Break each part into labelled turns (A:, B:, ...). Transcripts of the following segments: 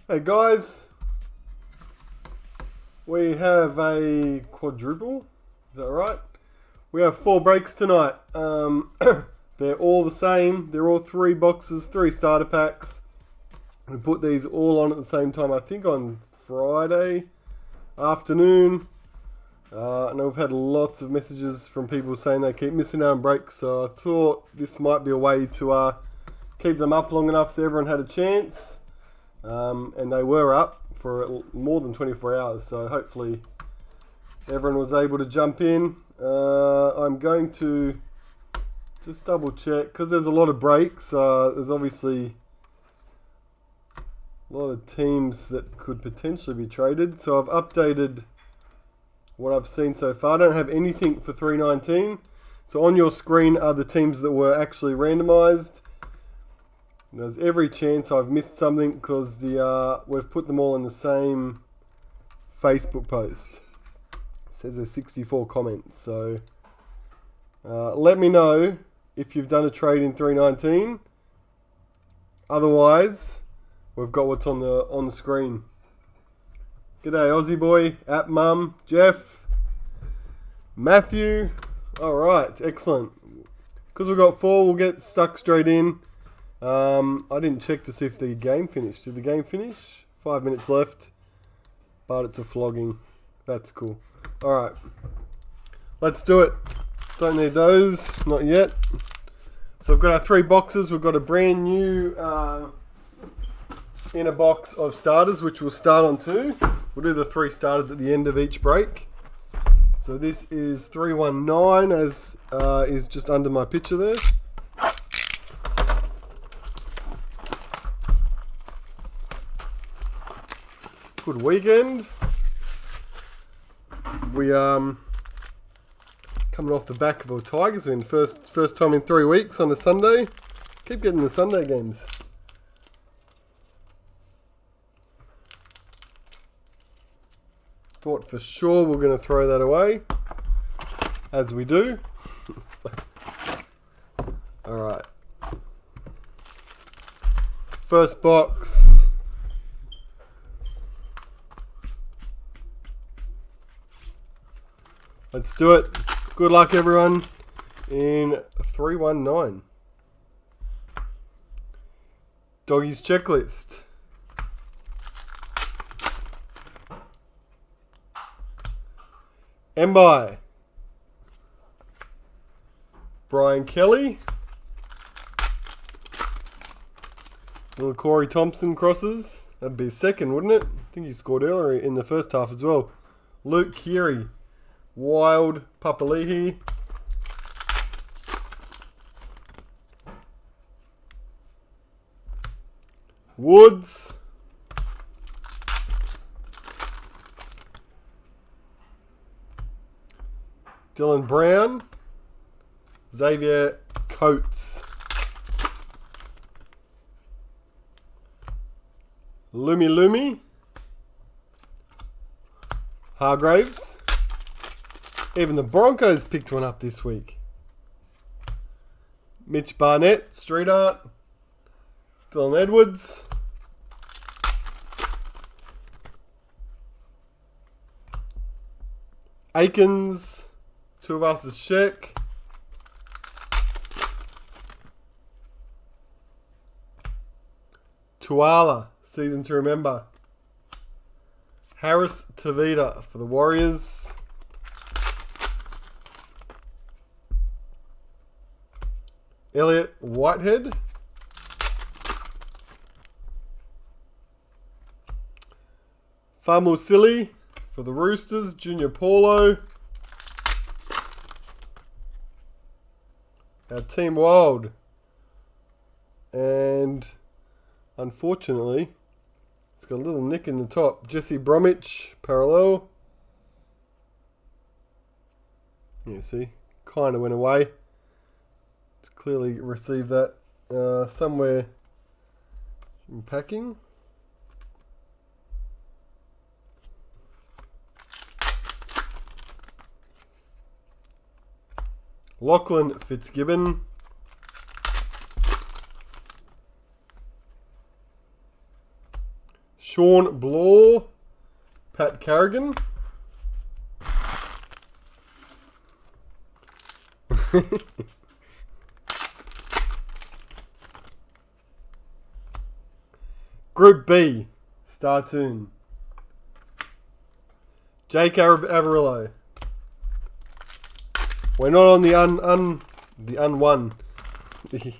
A: Hey guys, we have a quadruple, is that right? We have 4 breaks tonight. They're all the same, they're all 3 boxes, 3 starter packs. We put these all on at the same time, I think on Friday afternoon. And we've had lots of messages from people saying they keep missing out on breaks, so I thought this might be a way to keep them up long enough so everyone had a chance. And they were up for more than 24 hours, so hopefully everyone was able to jump in. I'm going to just double check, because there's a lot of breaks. There's obviously a lot of teams that could potentially be traded, so I've updated what I've seen so far. I don't have anything for 319, so on your screen are the teams that were actually randomized. There's every chance I've missed something because we've put them all in the same Facebook post. It says there's 64 comments, so let me know if you've done a trade in 319. Otherwise, we've got what's on the screen. G'day Aussie boy, at mum, Jeff, Matthew. Alright, excellent. Because we've got 4, we'll get stuck straight in. I didn't check to see if the game finished. Did the game finish? 5 minutes left, but it's a flogging. That's cool. Alright, let's do it. Don't need those, not yet. So we've got our 3 boxes. We've got a brand new inner box of starters, which we'll start on 2. We'll do the 3 starters at the end of each break. So this is 319, as is just under my picture there. Good weekend. We coming off the back of a Tigers win, first time in 3 weeks on a Sunday. Keep getting the Sunday games. Thought for sure we're going to throw that away, as we do. All right. First box. Let's do it. Good luck, everyone, in 319. Doggies checklist. Mbai. Brian Kelly. Little Corey Thompson crosses. That'd be his second, wouldn't it? I think he scored earlier in the first half as well. Luke Keary. Wild Papali'i. Woods. Dylan Brown. Xavier Coates. Lumi. Hargraves. Even the Broncos picked one up this week. Mitch Barnett, Street Art. Dylan Edwards. Aikens. Tuivasa Sheck. Tuala, season to remember. Harris Tavita for the Warriors. Elliot Whitehead. Famusili for the Roosters. Junior Paulo. Our Team Wild. And unfortunately, it's got a little nick in the top. Jesse Bromwich, parallel. You see, kind of went away. It's clearly received that somewhere in packing. Lachlan Fitzgibbon. Sean Blaw, Pat Carrigan. Group B, Startoon. Jake Averillo. We're not on the unwon. The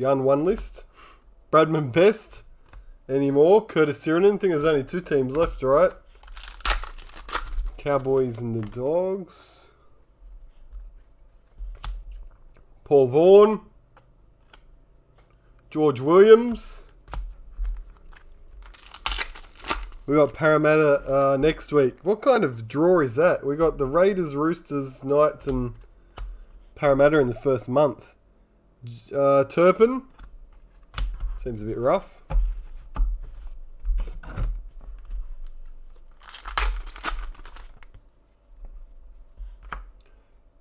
A: unwon list. Bradman Best anymore. Curtis Sirinen. I think there's only 2 teams left, right? Cowboys and the Dogs. Paul Vaughan. George Williams. We got Parramatta next week. What kind of draw is that? We got the Raiders, Roosters, Knights, and Parramatta in the first month. Turpin. Seems a bit rough.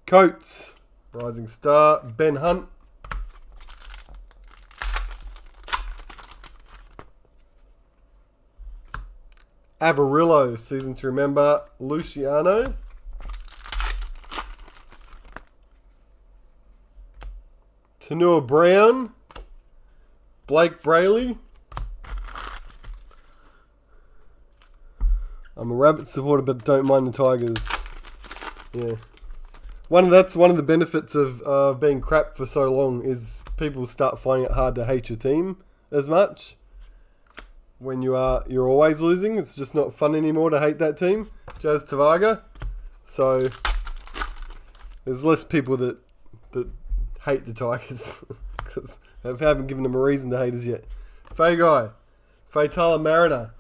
A: Coates. Rising Star. Ben Hunt. Avarillo, season to remember. Luciano. Tanua Brown. Blake Brayley. I'm a Rabbit supporter, but don't mind the Tigers. Yeah. That's one of the benefits of being crap for so long is people start finding it hard to hate your team as much. When you're always losing, it's just not fun anymore to hate that team. Jazz Tavaga. So there's less people that hate the Tigers because I haven't given them a reason to hate us yet. Fay Guy. Faitala Mariner.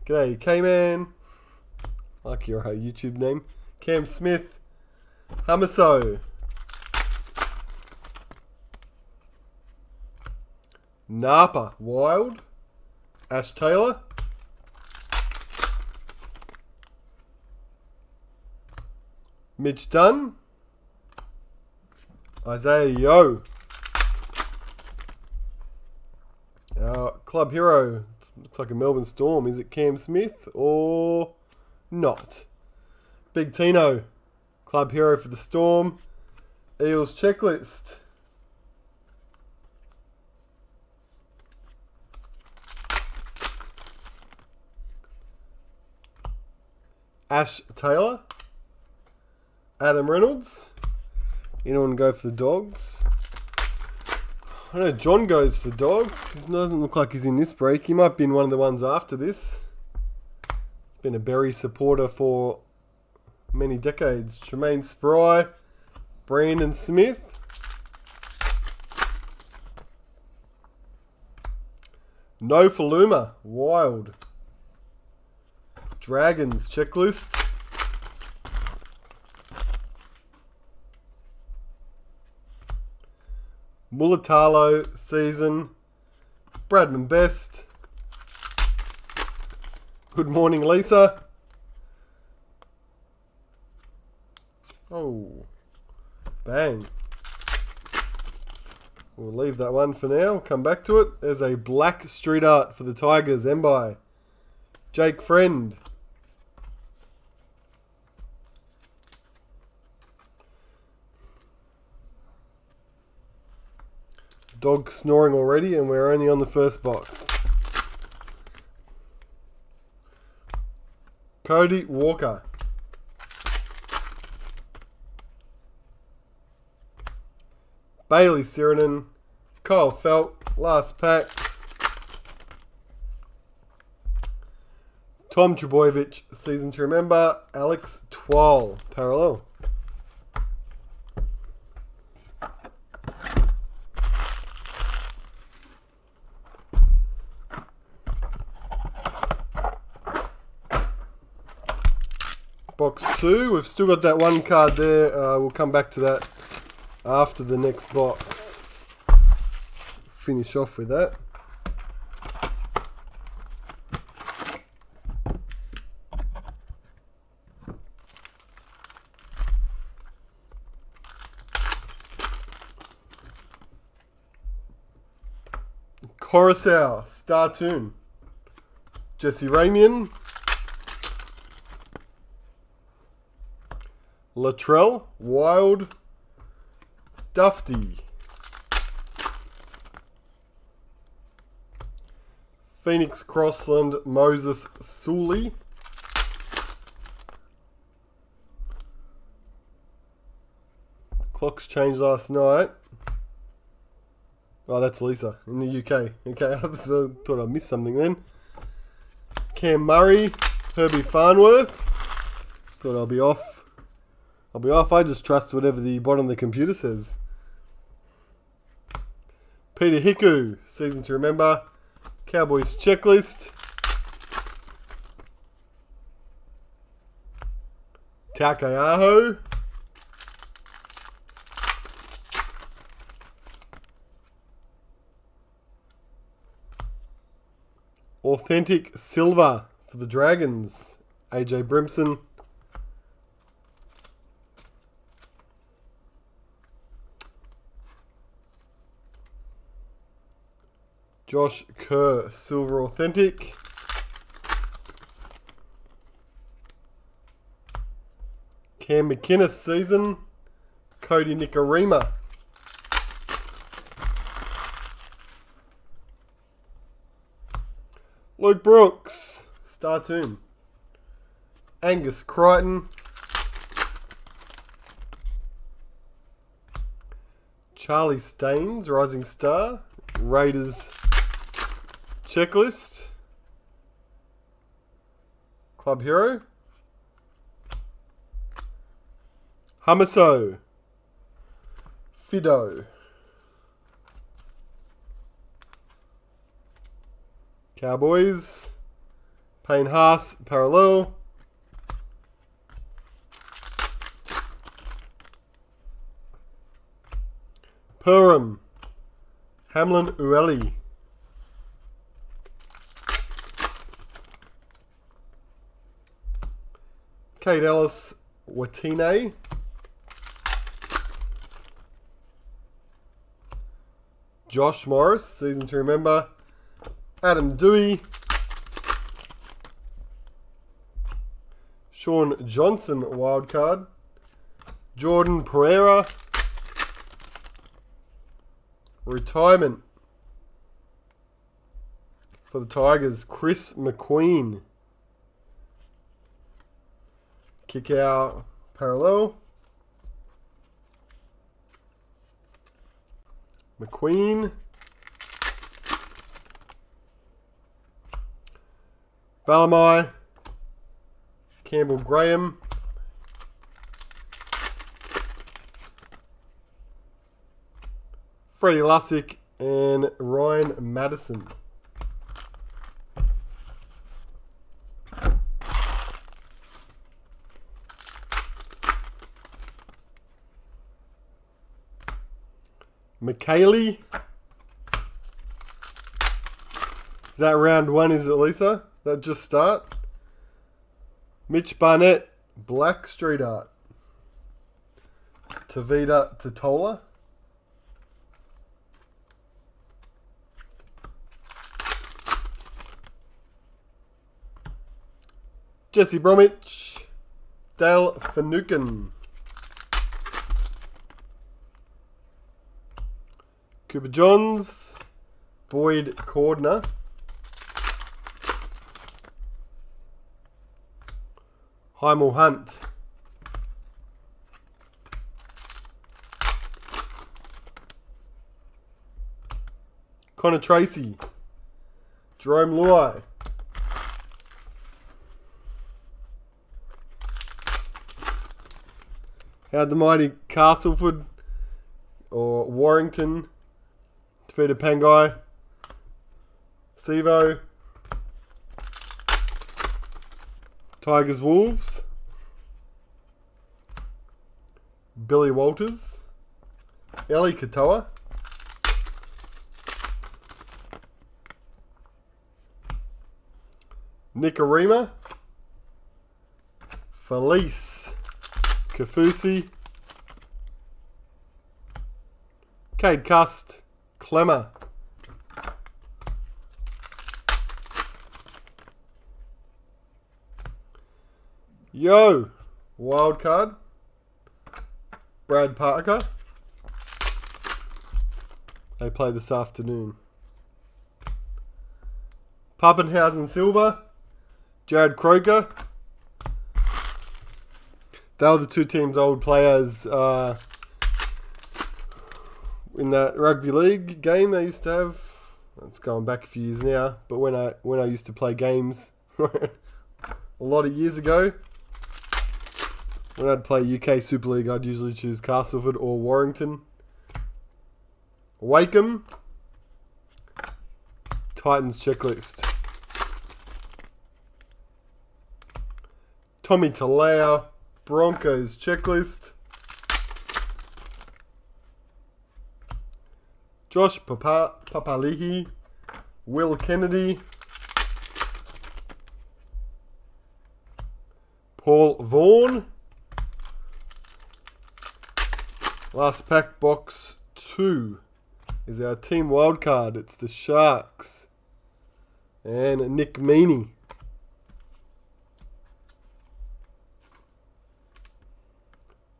A: G'day, K-Man. I like your YouTube name. Cam Smith. Hamaso. Napa Wild. Ash Taylor. Mitch Dunn. Isaiah Yo. Club Hero. Looks like a Melbourne Storm. Is it Cam Smith or not? Big Tino. Club Hero for the Storm. Eels Checklist. Ash Taylor. Adam Reynolds. Anyone go for the Dogs? I know John goes for Dogs. He doesn't look like he's in this break. He might be in one of the ones after this. He's been a Berry supporter for many decades. Tremaine Spry. Brandon Smith. No Faluma. Wild. Dragons checklist. Mulatalo season. Bradman Best. Good morning, Lisa. Oh, bang. We'll leave that one for now. Come back to it. There's a black street art for the Tigers. Mbai. Jake Friend. Dog snoring already, and we're only on the first box. Cody Walker. Bailey Sirinen. Kyle Felt. Last pack. Tom Trebojevic. Season to remember. Alex Twal. Parallel. Box 2, we've still got that one card there. We'll come back to that after the next box. Finish off with that. Coruscant, Star Toon. Jesse Ramian. Latrell, Wild. Dufty. Phoenix Crossland, Moses Sully. Clocks changed last night. Oh, that's Lisa in the UK. Okay, I thought I missed something then. Cam Murray, Herbie Farnworth. Thought I'll be off. I just trust whatever the bottom of the computer says. Peter Hiku, season to remember. Cowboys checklist. Takeaho. Authentic Silver for the Dragons. AJ Brimson. Josh Kerr, Silver Authentic. Cam McInnes season. Cody Nikarima. Luke Brooks, Star Toon. Angus Crichton. Charlie Staines, Rising Star. Raiders checklist. Club Hero. Humaso. Fido. Cowboys. Payne Haas, Parallel. Perham. Hamlin Ueli. Kate Ellis, Watine. Josh Morris, season to remember. Adam Dewey. Sean Johnson, wildcard. Jordan Pereira. Retirement for the Tigers, Chris McQueen. Kick out parallel. McQueen. Valamai. Campbell Graham. Freddie Lussick and Ryan Madison. McKaylee. Is that round one, is it, Lisa? That just start? Mitch Barnett, Black Street Art. Tavita Totola. Jesse Bromwich. Dale Finucane. Cooper Johns. Boyd Cordner. Heimel Hunt. Connor Tracy. Jerome Luai. How'd the mighty Castleford or Warrington defeated Pangai? Sevo. Tigers Wolves. Billy Walters. Ellie Katoa. Nikarima. Felice Kafusi. Cade Cust. Clemmer. Yo, wild card. Brad Parker. They play this afternoon. Pappenhausen Silver. Jared Croker. They were the two teams' old players in that rugby league game they used to have. It's going back a few years now, but when I used to play games a lot of years ago, when I'd play UK Super League, I'd usually choose Castleford or Warrington. Wakeham. Titans checklist. Tommy Talau. Broncos checklist. Josh Papali'i. Will Kennedy. Paul Vaughan. Last pack, box 2, is our team wildcard. It's the Sharks. And Nick Meaney.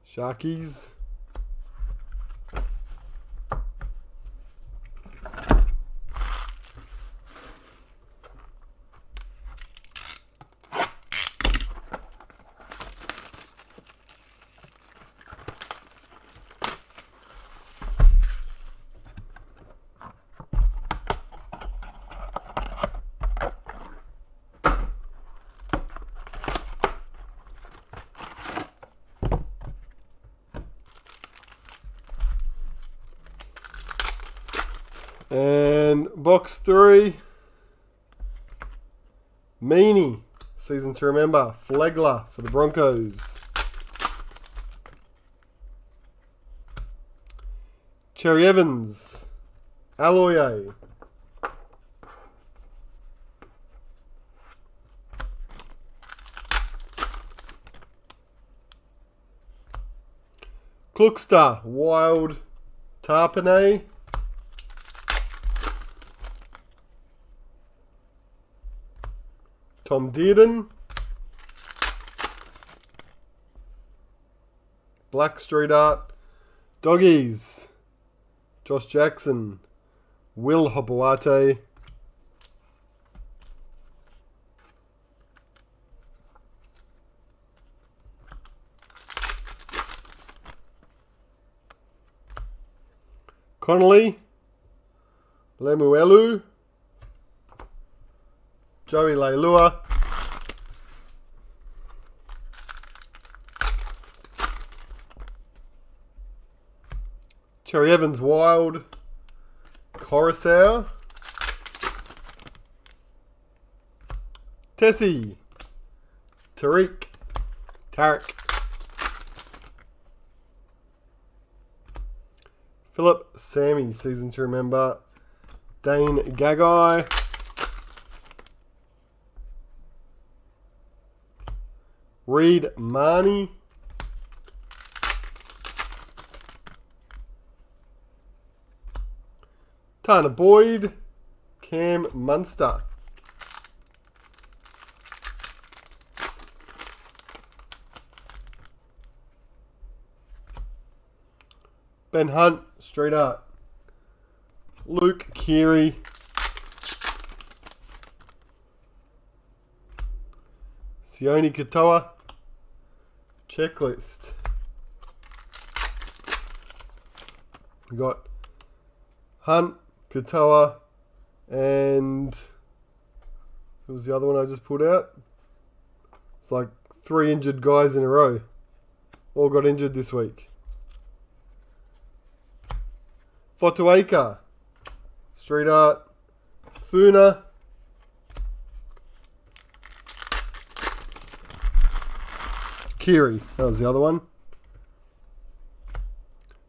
A: Sharkies. And box 3, Meaney, season to remember, Flegler for the Broncos. Cherry Evans, Aloye. Kluxter, Wild Tarpanay. Tom Dearden. Black Street Art. Doggies. Josh Jackson. Will Hopoate. Connolly. Lemuelu. Joey Leilua. Cherry Evans Wild. Coruscant. Tessie. Tarek. Philip Sammy, season to remember. Dane Gagai. Reed Marnie. Tana Boyd. Cam Munster. Ben Hunt, straight up. Luke Keary. Sione Katoa. Checklist. We got Hunt, Katoa, and who was the other one I just pulled out? It's like 3 injured guys in a row. All got injured this week. Fotuaika. Street Art. Funa. Kiri, that was the other one.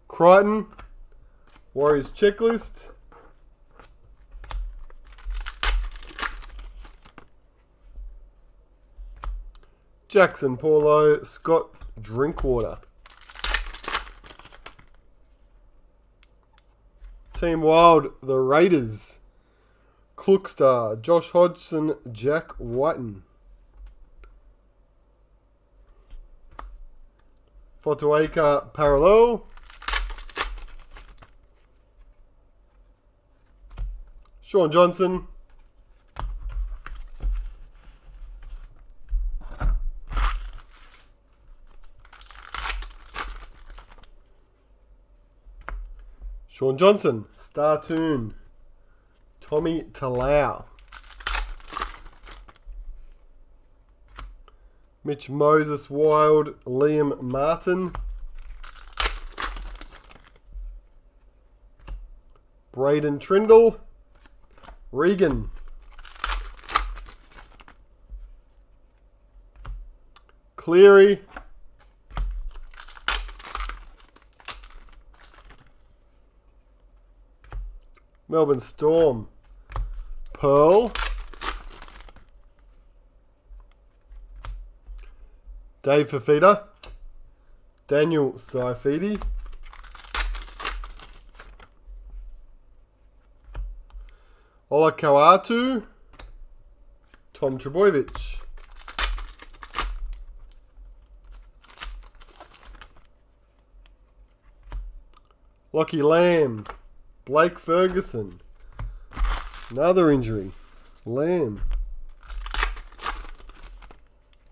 A: Crichton. Warriors checklist. Jackson Paulo. Scott Drinkwater. Team Wild, the Raiders. Kluxter. Josh Hodgson. Jack Whiten. Fotuaika parallel. Sean Johnson. Sean Johnson, Star Tune. Tommy Talau. Mitch Moses Wild, Liam Martin. Braden Trindle. Regan. Cleary. Melbourne Storm. Pearl. Dave Fafita. Daniel Saifidi. Ola Kawatu. Tom Trebojevic. Lockie Lamb. Blake Ferguson. Another injury. Lamb.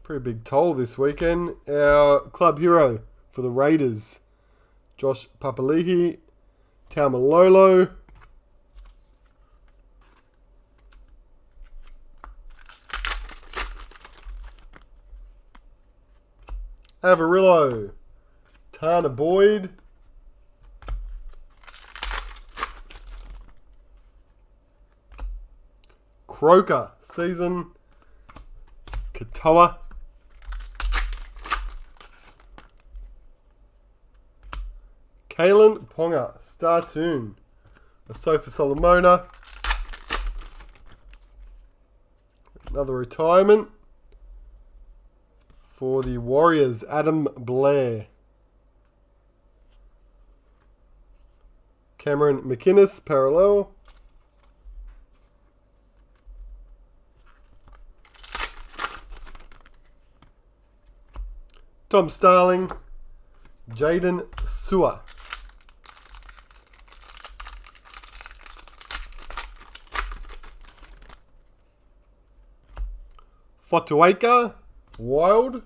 A: Pretty big toll this weekend. Our club hero for the Raiders. Josh Papali'i. Taumalolo. Avarillo. Tana Boyd. Croker. Season. Katoa. Kalen Ponga. Star Tune. Asofa Solomona. Another retirement for the Warriors. Adam Blair. Cameron McInnes. Parallel. Tom Starling. Jaden Sewer. Fotuaika. Wild.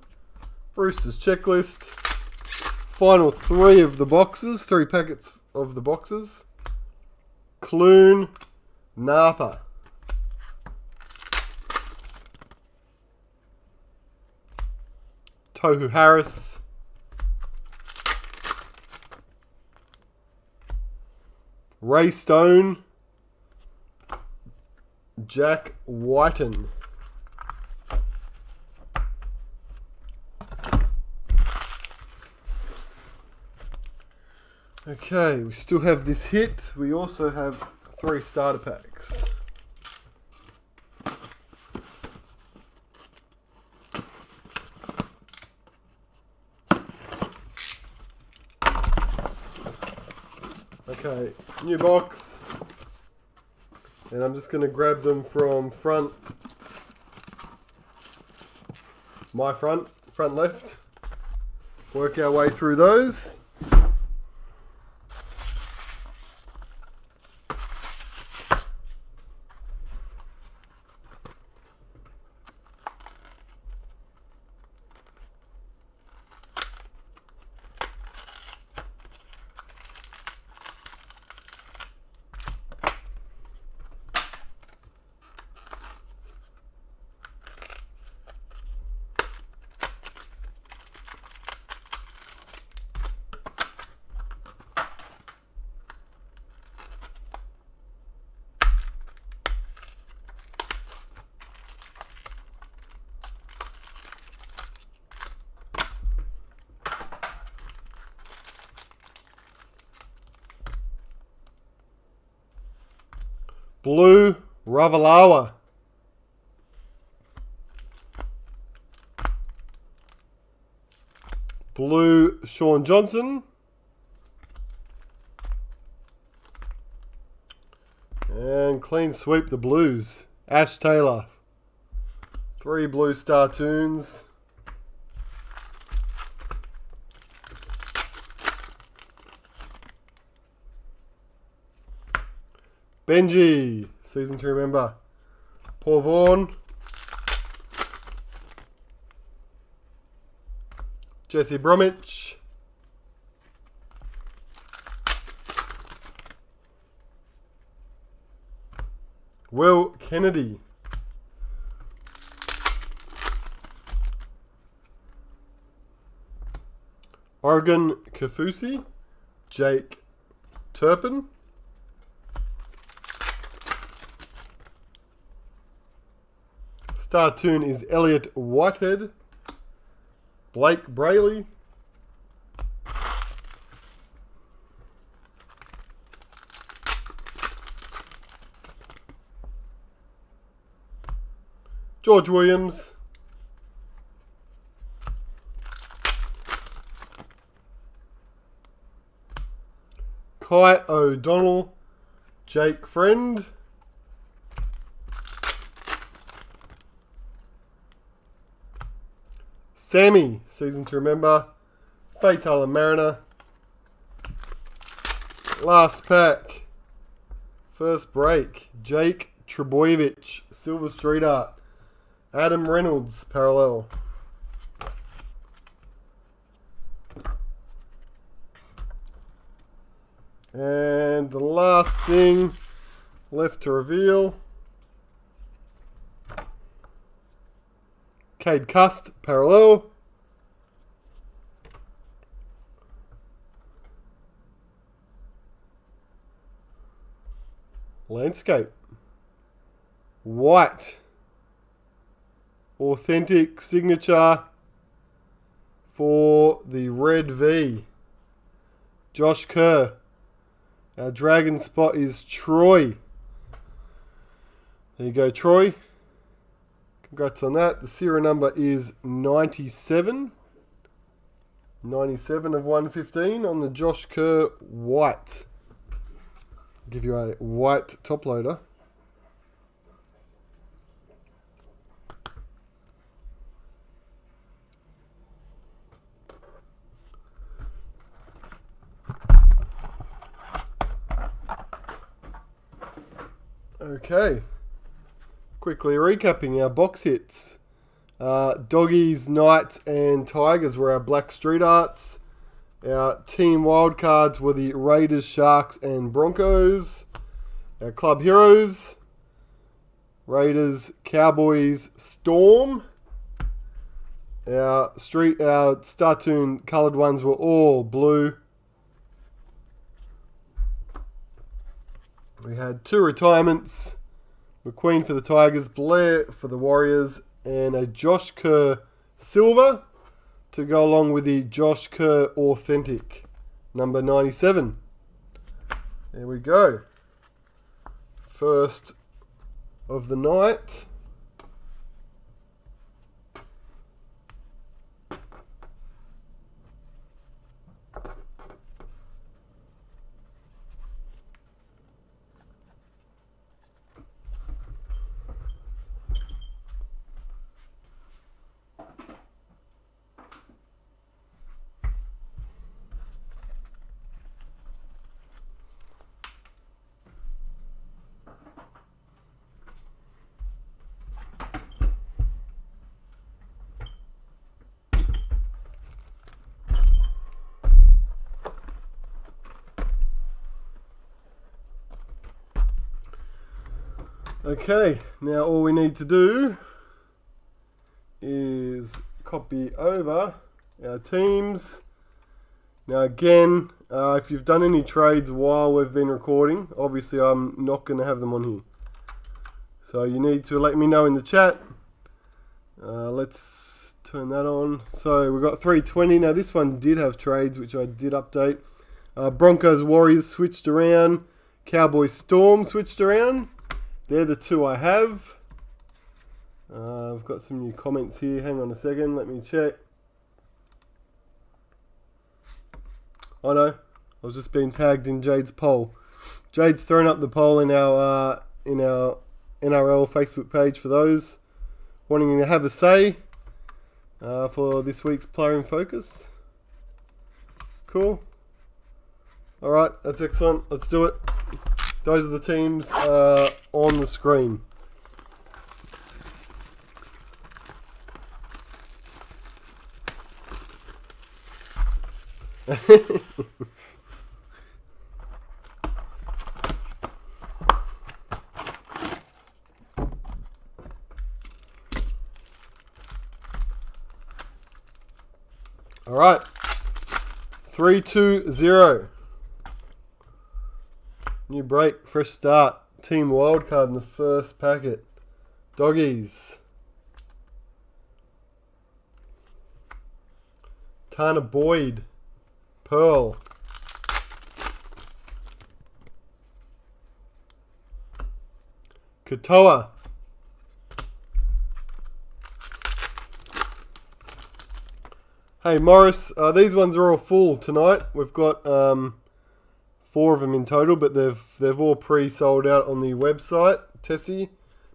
A: Brewster's checklist. Final 3 of the boxes. 3 packets of the boxes. Clune. Napa. Tohu Harris. Ray Stone. Jack Whiten. Okay, we still have this hit. We also have 3 starter packs. Okay, new box. And I'm just going to grab them from my front left. Work our way through those. Blue Ravalawa. Blue Sean Johnson. And clean sweep the Blues. Ash Taylor. 3 blue Star Tunes. Benji, season to remember. Paul Vaughan. Jesse Bromwich. Will Kennedy. Oregon Kafusi. Jake Turpin. Star Toon is Elliot Whitehead. Blake Brayley. George Williams. Kai O'Donnell. Jake Friend. Sammy, season to remember. Fatal and Mariner. Last pack. First break. Jake Trebojevic, Silver Street Art. Adam Reynolds, parallel. And the last thing left to reveal. Cade Cust, parallel. Landscape. White. Authentic signature for the Red V. Josh Kerr. Our dragon spot is Troy. There you go, Troy. Congrats on that. The serial number is 97. 97 of 115 on the Josh Kerr white. I'll give you a white top loader. Okay, quickly recapping our box hits. Doggies, Knights and Tigers were our black street arts. Our team wildcards were the Raiders, Sharks and Broncos. Our club heroes, Raiders, Cowboys, Storm. Our Star Toon coloured ones were all blue. We had 2 retirements, McQueen for the Tigers, Blair for the Warriors, and a Josh Kerr silver to go along with the Josh Kerr authentic, number 97. There we go. First of the night. Okay, now all we need to do is copy over our teams. Now again, if you've done any trades while we've been recording, obviously I'm not going to have them on here. So you need to let me know in the chat. Let's turn that on. So we've got 320. Now this one did have trades, which I did update. Broncos, Warriors switched around. Cowboys, Storm switched around. They're the 2 I have. I've got some new comments here. Hang on a second. Let me check. Oh no, I was just being tagged in Jade's poll. Jade's thrown up the poll in our NRL Facebook page for those wanting to have a say for this week's Player in Focus. Cool. All right, that's excellent. Let's do it. Those are the teams on the screen. All right. 3-2-0. New break, fresh start. Team wildcard in the first packet. Doggies. Tana Boyd. Pearl. Katoa. Hey Morris, these ones are all full tonight. We've got 4 of them in total, but they've all pre-sold out on the website. Tessie,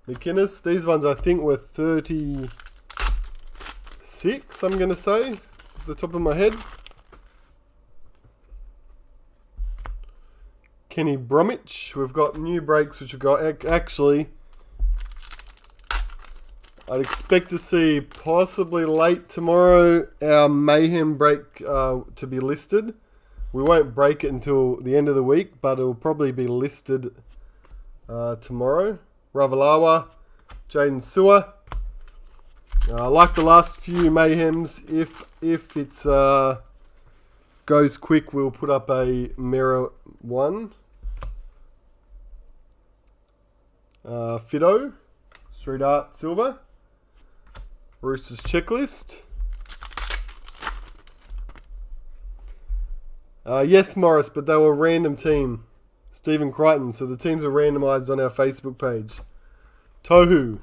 A: McInnes. These ones I think were 36. I'm going to say, off the top of my head. Kenny Bromwich. We've got new breaks which have got actually. I'd expect to see possibly late tomorrow our Mayhem break to be listed. We won't break it until the end of the week, but it will probably be listed tomorrow. Ravalawa, Jaden Sewer. Like the last few Mayhems, if it goes quick, we'll put up a mirror one. Fido, Street Art Silver. Roosters checklist. Yes, Morris, but they were a random team. Stephen Crichton. So the teams are randomised on our Facebook page. Tohu.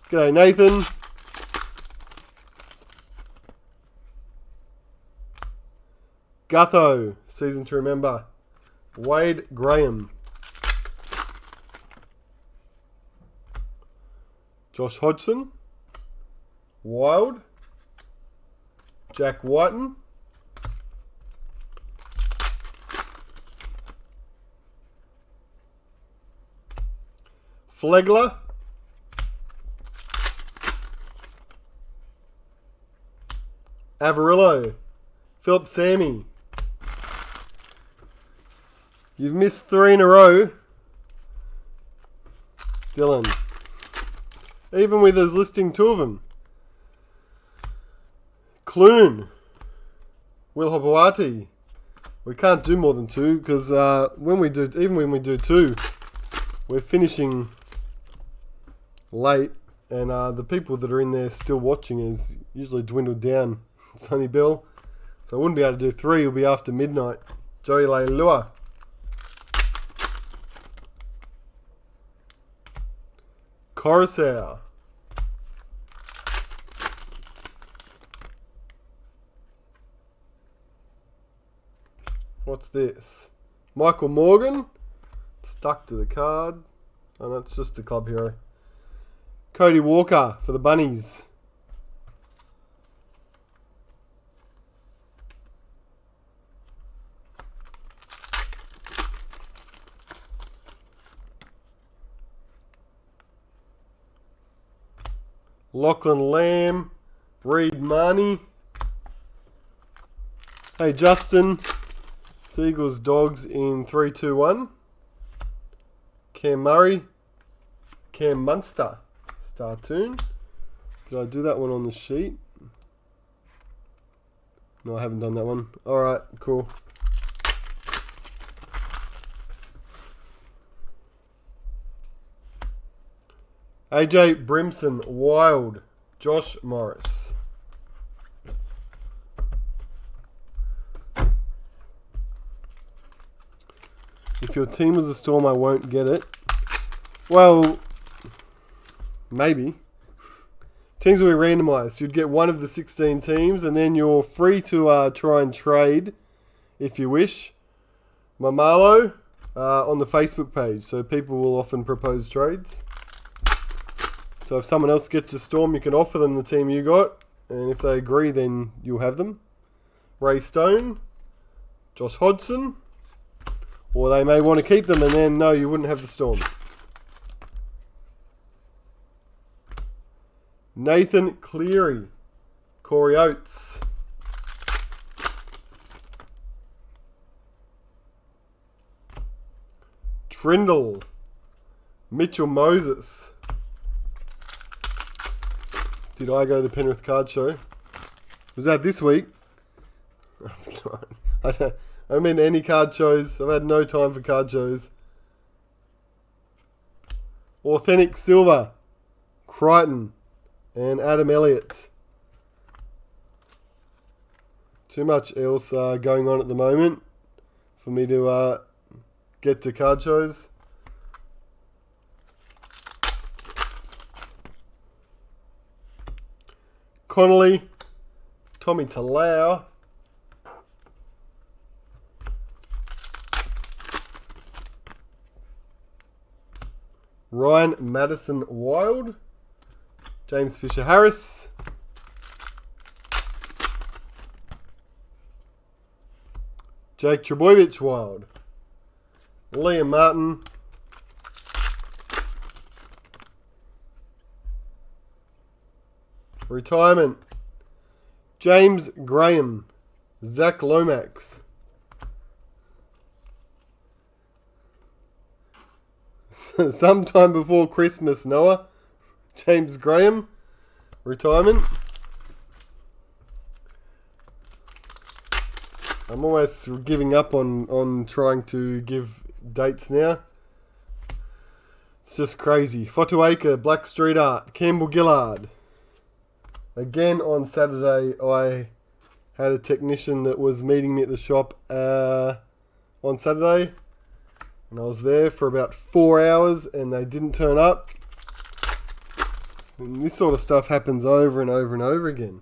A: G'day, Nathan. Gutho. Season to remember. Wade Graham. Josh Hodgson. Wild. Jack Whiten. Flegler. Avarillo. Philip Sammy. You've missed 3 in a row. Dylan. Even with us listing 2 of them. Clune. Will Hopawati. We can't do more than 2 because when we do 2, we're finishing late, and the people that are in there still watching is usually dwindled down. Sonny Bill. So I wouldn't be able to do 3. It'll be after midnight. Joey Leilua. Coruscant. What's this? Michael Morgan. Stuck to the card. Oh, no, it's just a club hero. Cody Walker for the Bunnies. Lachlan Lamb. Reed Marnie. Hey, Justin. Seagulls Dogs in 3-2-1. Cam Murray. Cam Munster. Startoon. Did I do that one on the sheet? No, I haven't done that one. Alright, cool. AJ Brimson. Wild. Josh Morris. If your team was a Storm, I won't get it. Well, maybe. Teams will be randomised. You'd get one of the 16 teams, and then you're free to try and trade, if you wish, Mamalo on the Facebook page. So people will often propose trades. So if someone else gets a Storm, you can offer them the team you got, and if they agree, then you'll have them. Ray Stone, Josh Hodgson, Or they may want to keep them and then, no, you wouldn't have the Storm. Nathan Cleary. Corey Oates. Trindle. Mitchell Moses. Did I go to the Penrith Card Show? Was that this week? I mean any card shows. I've had no time for card shows. Authentic Silver. Crichton. And Adam Elliott. Too much else going on at the moment for me to get to card shows. Connolly. Tommy Talau. Ryan Madison Wild. James Fisher Harris. Jake Trbojevic Wild. Liam Martin. Retirement. James Graham. Zach Lomax. Sometime before Christmas, Noah. James Graham. Retirement. I'm almost giving up on trying to give dates now. It's just crazy. Fotuaika, Black Street Art, Campbell Gillard. Again on Saturday, I had a technician that was meeting me at the shop on Saturday. And I was there for about 4 hours and they didn't turn up. And this sort of stuff happens over and over and over again.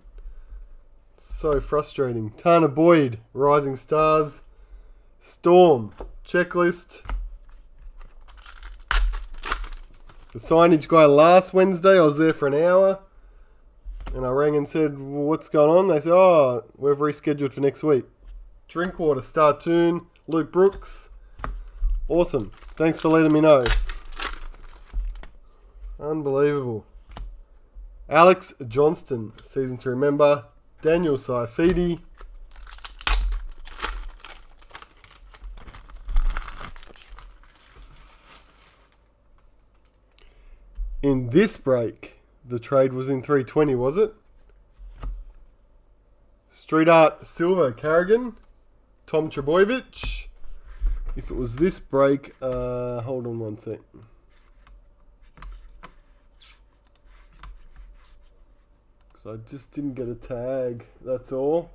A: So frustrating. Tana Boyd, Rising Stars. Storm, Checklist. The signage guy last Wednesday, I was there for an hour. And I rang and said, well, what's going on? They said, oh, we've rescheduled for next week. Drinkwater, Startoon, Luke Brooks. Awesome. Thanks for letting me know. Unbelievable. Alex Johnston, Season to Remember. Daniel Saifidi. In this break, the trade was in 320, was it? Street Art Silver Carrigan. Tom Trbojevic. If it was this break, hold on one sec. I just didn't get a tag, that's all.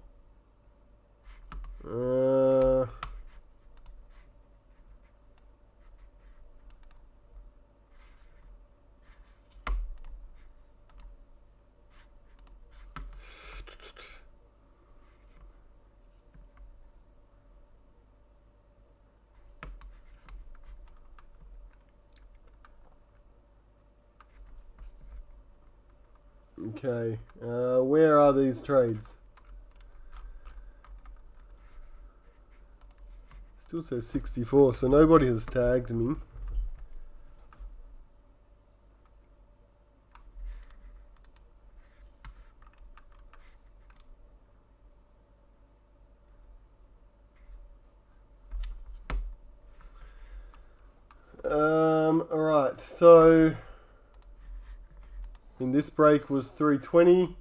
A: Okay, where are these trades? Still says 64, so nobody has tagged me. Alright, so in this break was 320.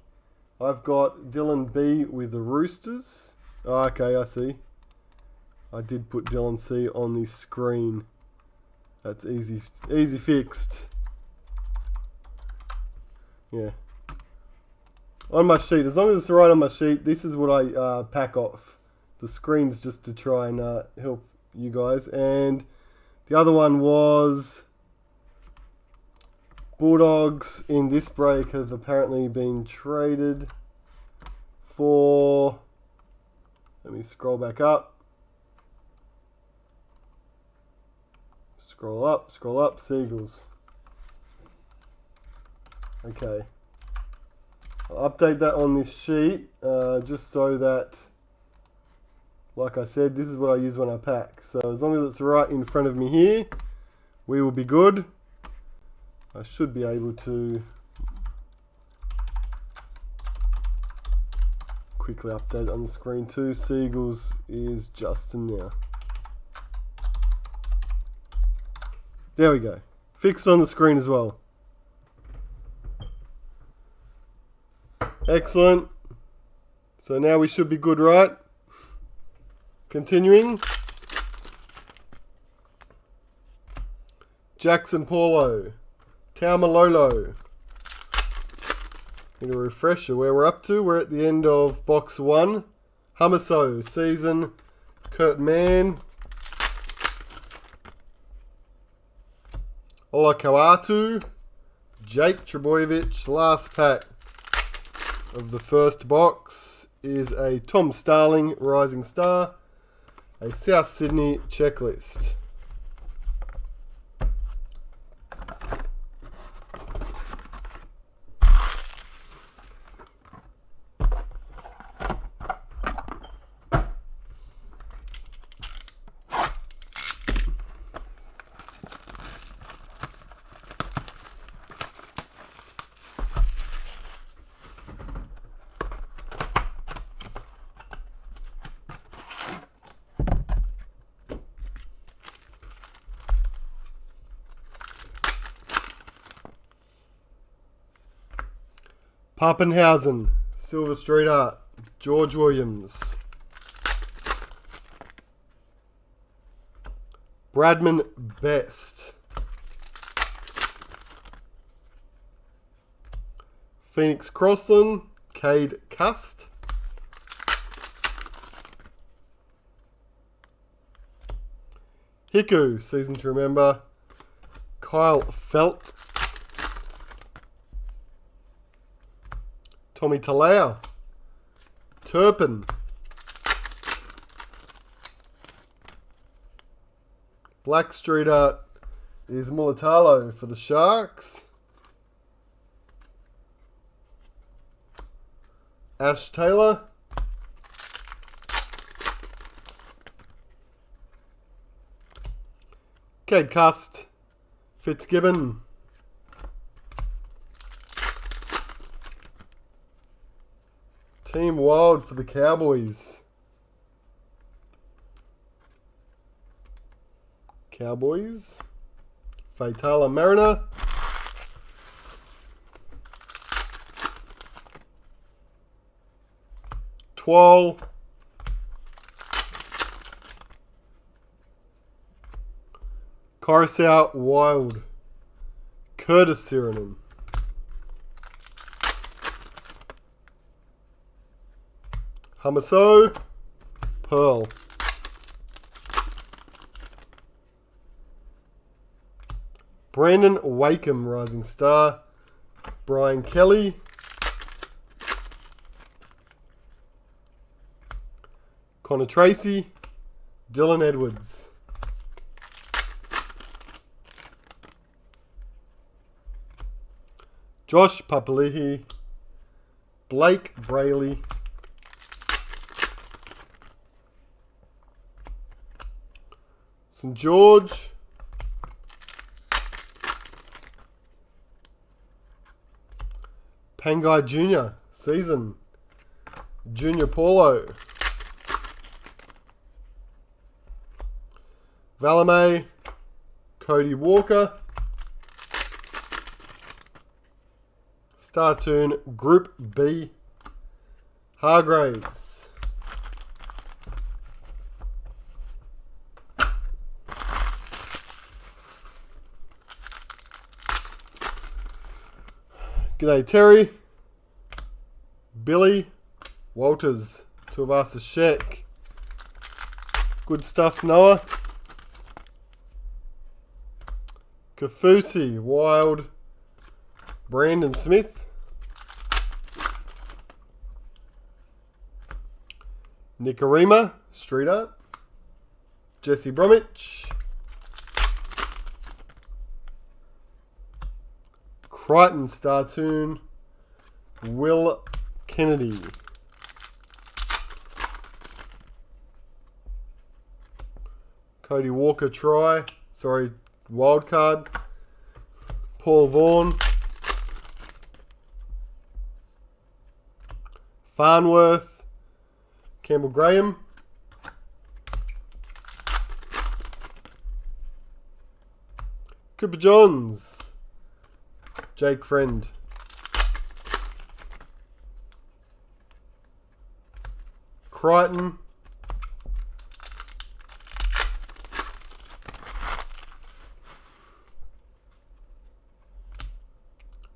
A: I've got Dylan B with the Roosters. Oh, okay, I see. I did put Dylan C on the screen. That's easy fixed. Yeah. On my sheet, as long as it's right on my sheet, this is what I pack off. The screen's just to try and help you guys. And the other one was Bulldogs in this break have apparently been traded for, let me scroll back up. Scroll up, Seagulls. Okay. I'll update that on this sheet just so that Like I said, this is what I use when I pack. So as long as it's right in front of me here, we will be good. I should be able to quickly update on the screen too. Seagulls is Justin now. There we go. Fixed on the screen as well. Excellent. So now we should be good, right? Continuing. Jackson Paulo. Taumalolo. Need a refresher where we're up to. We're at the end of box 1. Humaso, season. Kurt Mann. Ola Kawatu. Jake Trebojevic. Last pack of the first box is a Tom Starling Rising Star. A South Sydney checklist. Pappenhausen, Silver Street Art, George Williams. Bradman Best. Phoenix Crossland, Cade Cust. Hiku, season to remember, Kyle Felt. Tommy Talau. Turpin. Black Street Art is Mulatalo for the Sharks. Ash Taylor. Cade Cust. Fitzgibbon. Team Wild for the Cowboys. Cowboys. Faitala Mariner. Twal. Coruscant Wild. Curtis Sirenin. Humaso, Pearl. Brandon Wakeham, Rising Star. Brian Kelly. Connor Tracy. Dylan Edwards. Josh Papali'i. Blake Brayley. St. George. Pangai Jr. Season. Junior Paulo. Valame. Cody Walker. Startoon Group B. Hargraves. G'day Terry, Billy, Walters, Tuivasa Sheck. Good stuff, Noah. Kafusi, Wild, Brandon Smith. Nikarima, Street Art. Jesse Bromwich. Crichton Startoon, Will Kennedy. Cody Walker try. Sorry, wild card. Paul Vaughan. Farnworth. Campbell Graham. Cooper Johns. Jake Friend. Crichton.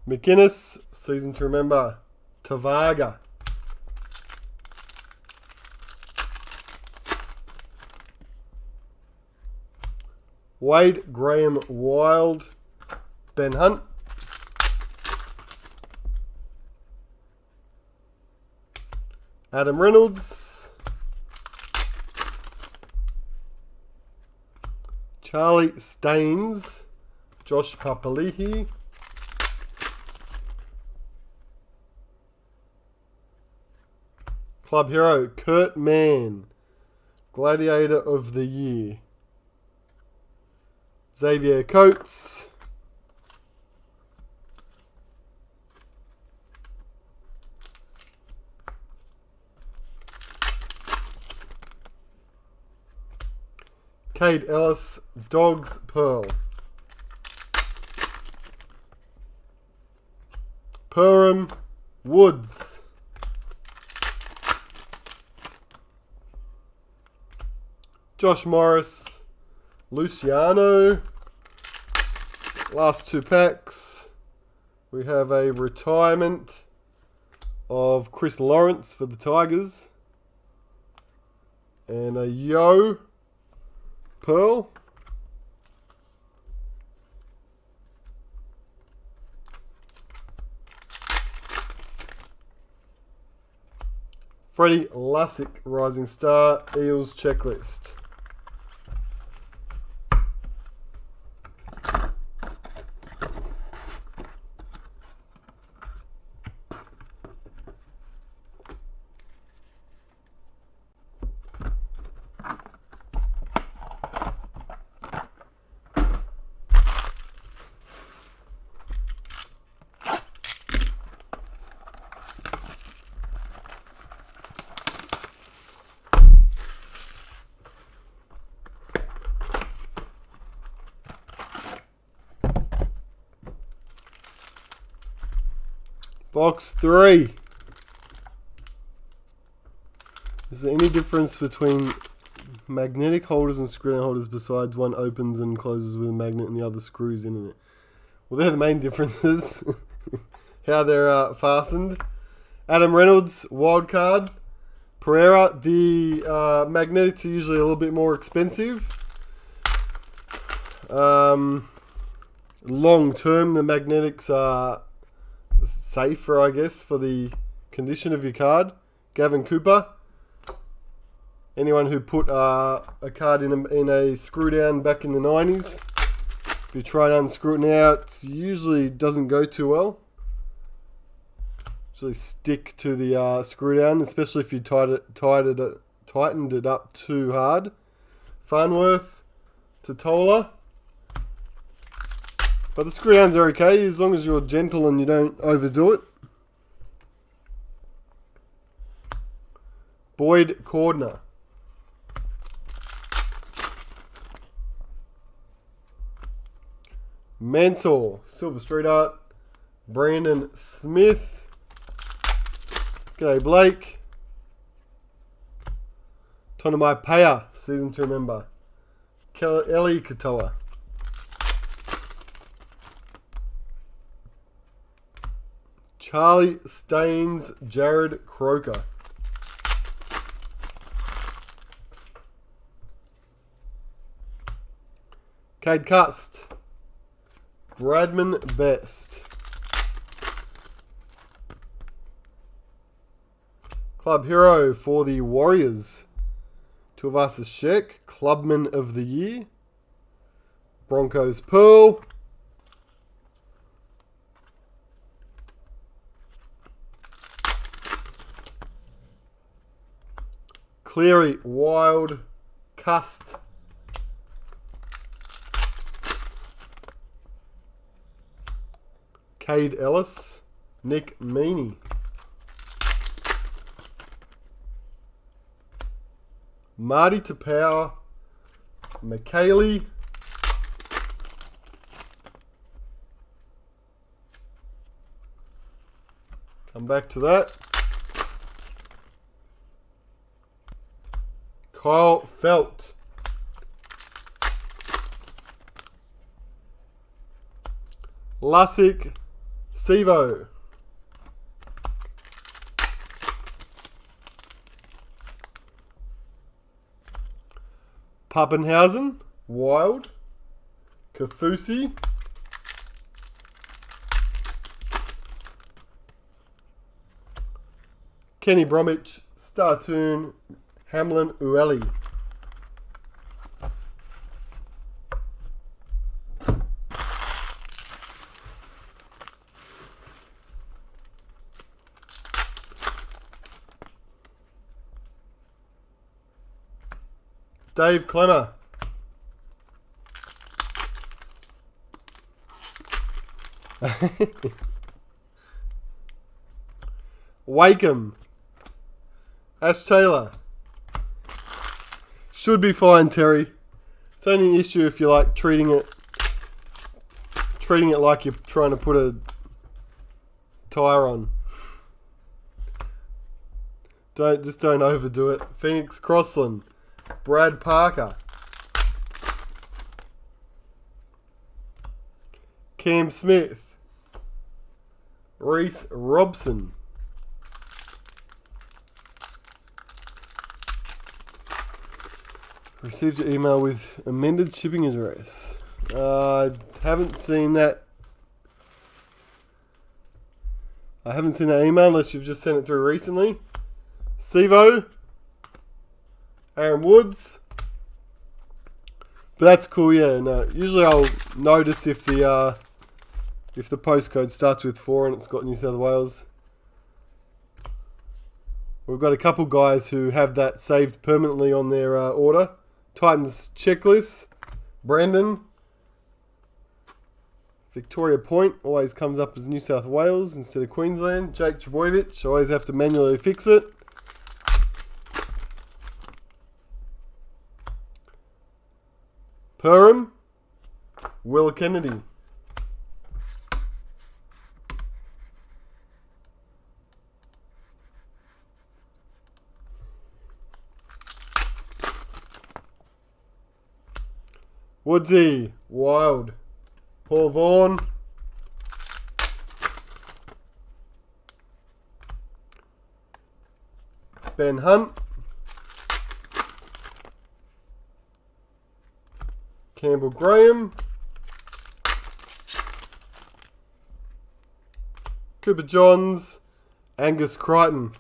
A: McInnes, season to remember. Tavaga. Wade Graham Wild. Ben Hunt. Adam Reynolds. Charlie Staines. Josh Papali'i. Club hero, Kurt Mann. Gladiator of the Year. Xavier Coates. Cade Ellis, Dogs Pearl. Perham, Woods. Josh Morris, Luciano. Last two packs. We have a retirement of Chris Lawrence for the Tigers. And a Yo Pearl. Freddie Lussick, Rising Star, Eels checklist. Box 3. Is there any difference between magnetic holders and screw holders besides one opens and closes with a magnet and the other screws in it? Well, they're the main differences. How they're fastened. Adam Reynolds, wild card. Pereira, the magnetics are usually a little bit more expensive. Long term, the magnetics are safer, I guess, for the condition of your card. Gavin Cooper. Anyone who put a card in a screw down back in the 90s, if you try to unscrew it now, it usually doesn't go too well. Usually stick to the screw down, especially if you tightened it up too hard. Farnworth, Totola. But the screw downs are okay as long as you're gentle and you don't overdo it. Boyd Cordner. Mansour, Silver Street Art. Brandon Smith. G'day Blake. Tonamai Paya, season to remember. Ellie Katoa. Charlie Staines, Jared Croker. Cade Cust. Bradman Best. Club hero for the Warriors. Tuivasa Sheck, Clubman of the Year. Broncos Pearl. Cleary Wild. Cust. Cade Ellis, Nick Meaney. Marty Tapau, McKaylee. Come back to that. Kyle Felt. Lussick Sevo. Pappenhausen, Wild. Kafusi. Kenny Bromwich, Startoon, Hamlin Ueli. Dave Clemmer. Wakeham. Ash Taylor. Should be fine, Terry. It's only an issue if you like treating it like you're trying to put a tyre on. Don't overdo it. Phoenix Crossland. Brad Parker. Cam Smith. Reese Robson. Received your email with amended shipping address. Haven't seen that. I haven't seen that email unless you've just sent it through recently. Sevo. Aaron Woods. But that's cool, yeah. No, usually I'll notice if the postcode starts with 4 and it's got New South Wales. We've got a couple guys who have that saved permanently on their order. Titans checklist. Brandon. Victoria Point always comes up as New South Wales instead of Queensland. Jake Trebojevic. Always have to manually fix it. Perham. Will Kennedy. Woodsy. Wild. Paul Vaughan. Ben Hunt. Campbell Graham. Cooper Johns. Angus Crichton.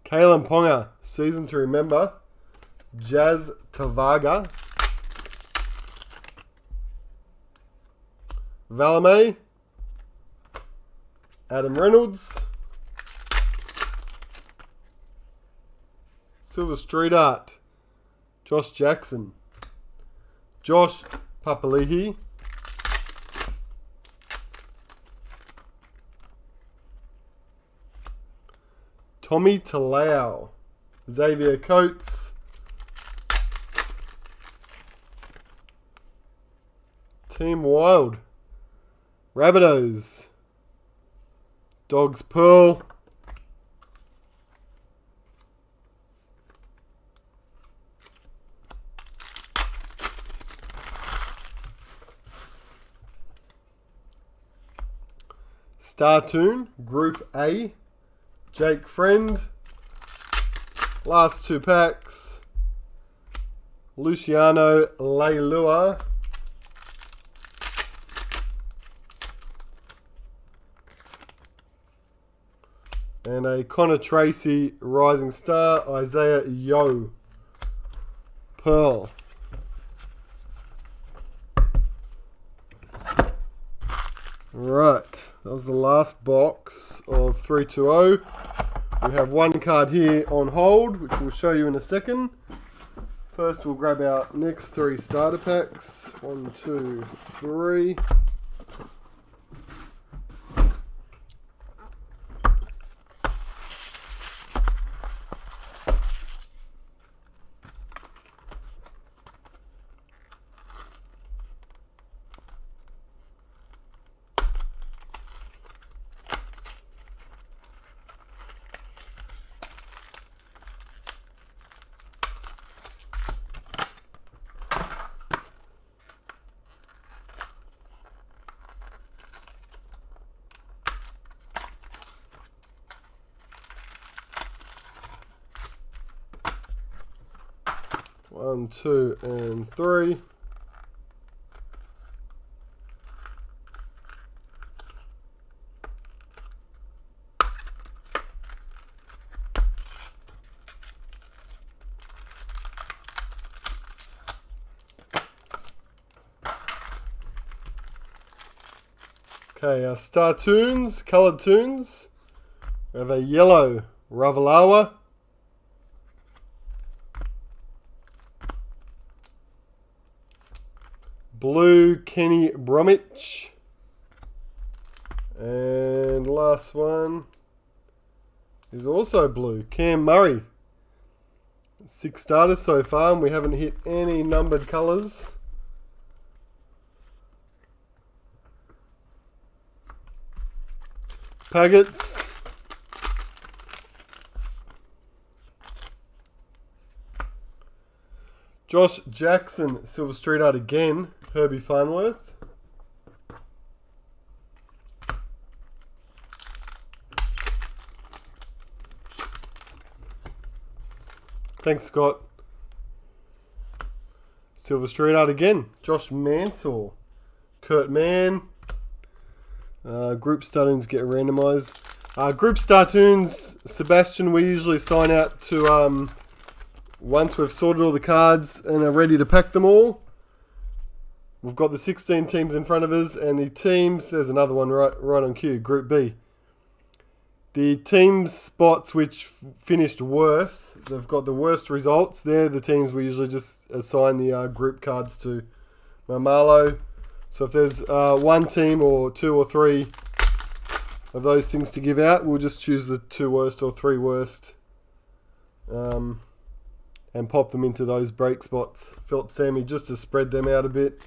A: Kalen Ponga. Season to remember. Jazz Tavaga. Valame. Adam Reynolds. Silver Street Art. Josh Jackson. Josh Papalihi. Tommy Talau. Xavier Coates. Team Wild. Rabbitohs. Dogs Pearl. Startoon, Group A. Jake Friend. Last 2 packs. Luciano Leilua. And a Connor Tracy Rising Star. Isaiah Yo. Pearl. Right, that was the last box of 320. We have one card here on hold, which we'll show you in a second. First, we'll grab our next 3 starter packs. 1, 2, 3. One, 2, and 3. Okay, our star tunes, coloured tunes. We have a yellow Ravalawa. Blue Kenny Bromwich. And last one is also blue, Cam Murray. 6 starters so far, and we haven't hit any numbered colours. Packets. Josh Jackson, Silver Street Art again. Herbie Farnworth. Thanks, Scott. Silver Street Art again. Josh Mansell. Kurt Mann. Group Startoons get randomised. Group Startoons, Sebastian, we usually sign out to once we've sorted all the cards and are ready to pack them all. We've got the 16 teams in front of us, and the teams, there's another one right on cue, Group B. The team spots which finished worse, they've got the worst results. They're the teams we usually just assign the group cards to. Marmalo. So if there's one team or 2 or 3 of those things to give out, we'll just choose the 2 worst or 3 worst and pop them into those break spots. Philip Sammy, just to spread them out a bit.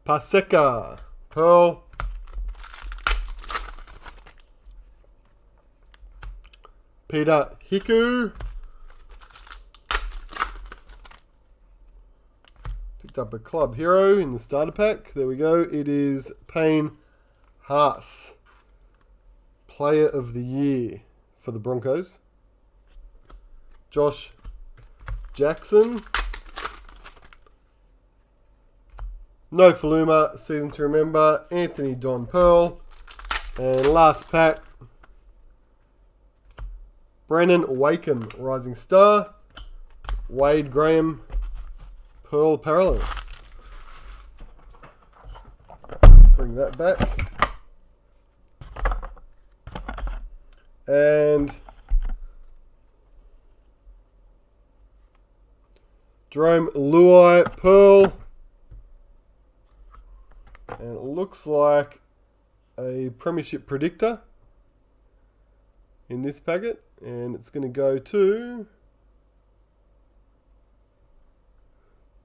A: Paseka, Pearl. Peter Hiku. Picked up a club hero in the starter pack. There we go. It is Payne Haas. Player of the Year for the Broncos. Josh Jackson. No Faluma, Season to Remember. Anthony Don Pearl. And last pack, Brennan Wakeham, Rising Star. Wade Graham, Pearl Parallel. Bring that back. And Jerome Luai, Pearl. And it looks like a Premiership Predictor in this packet. And it's going to go to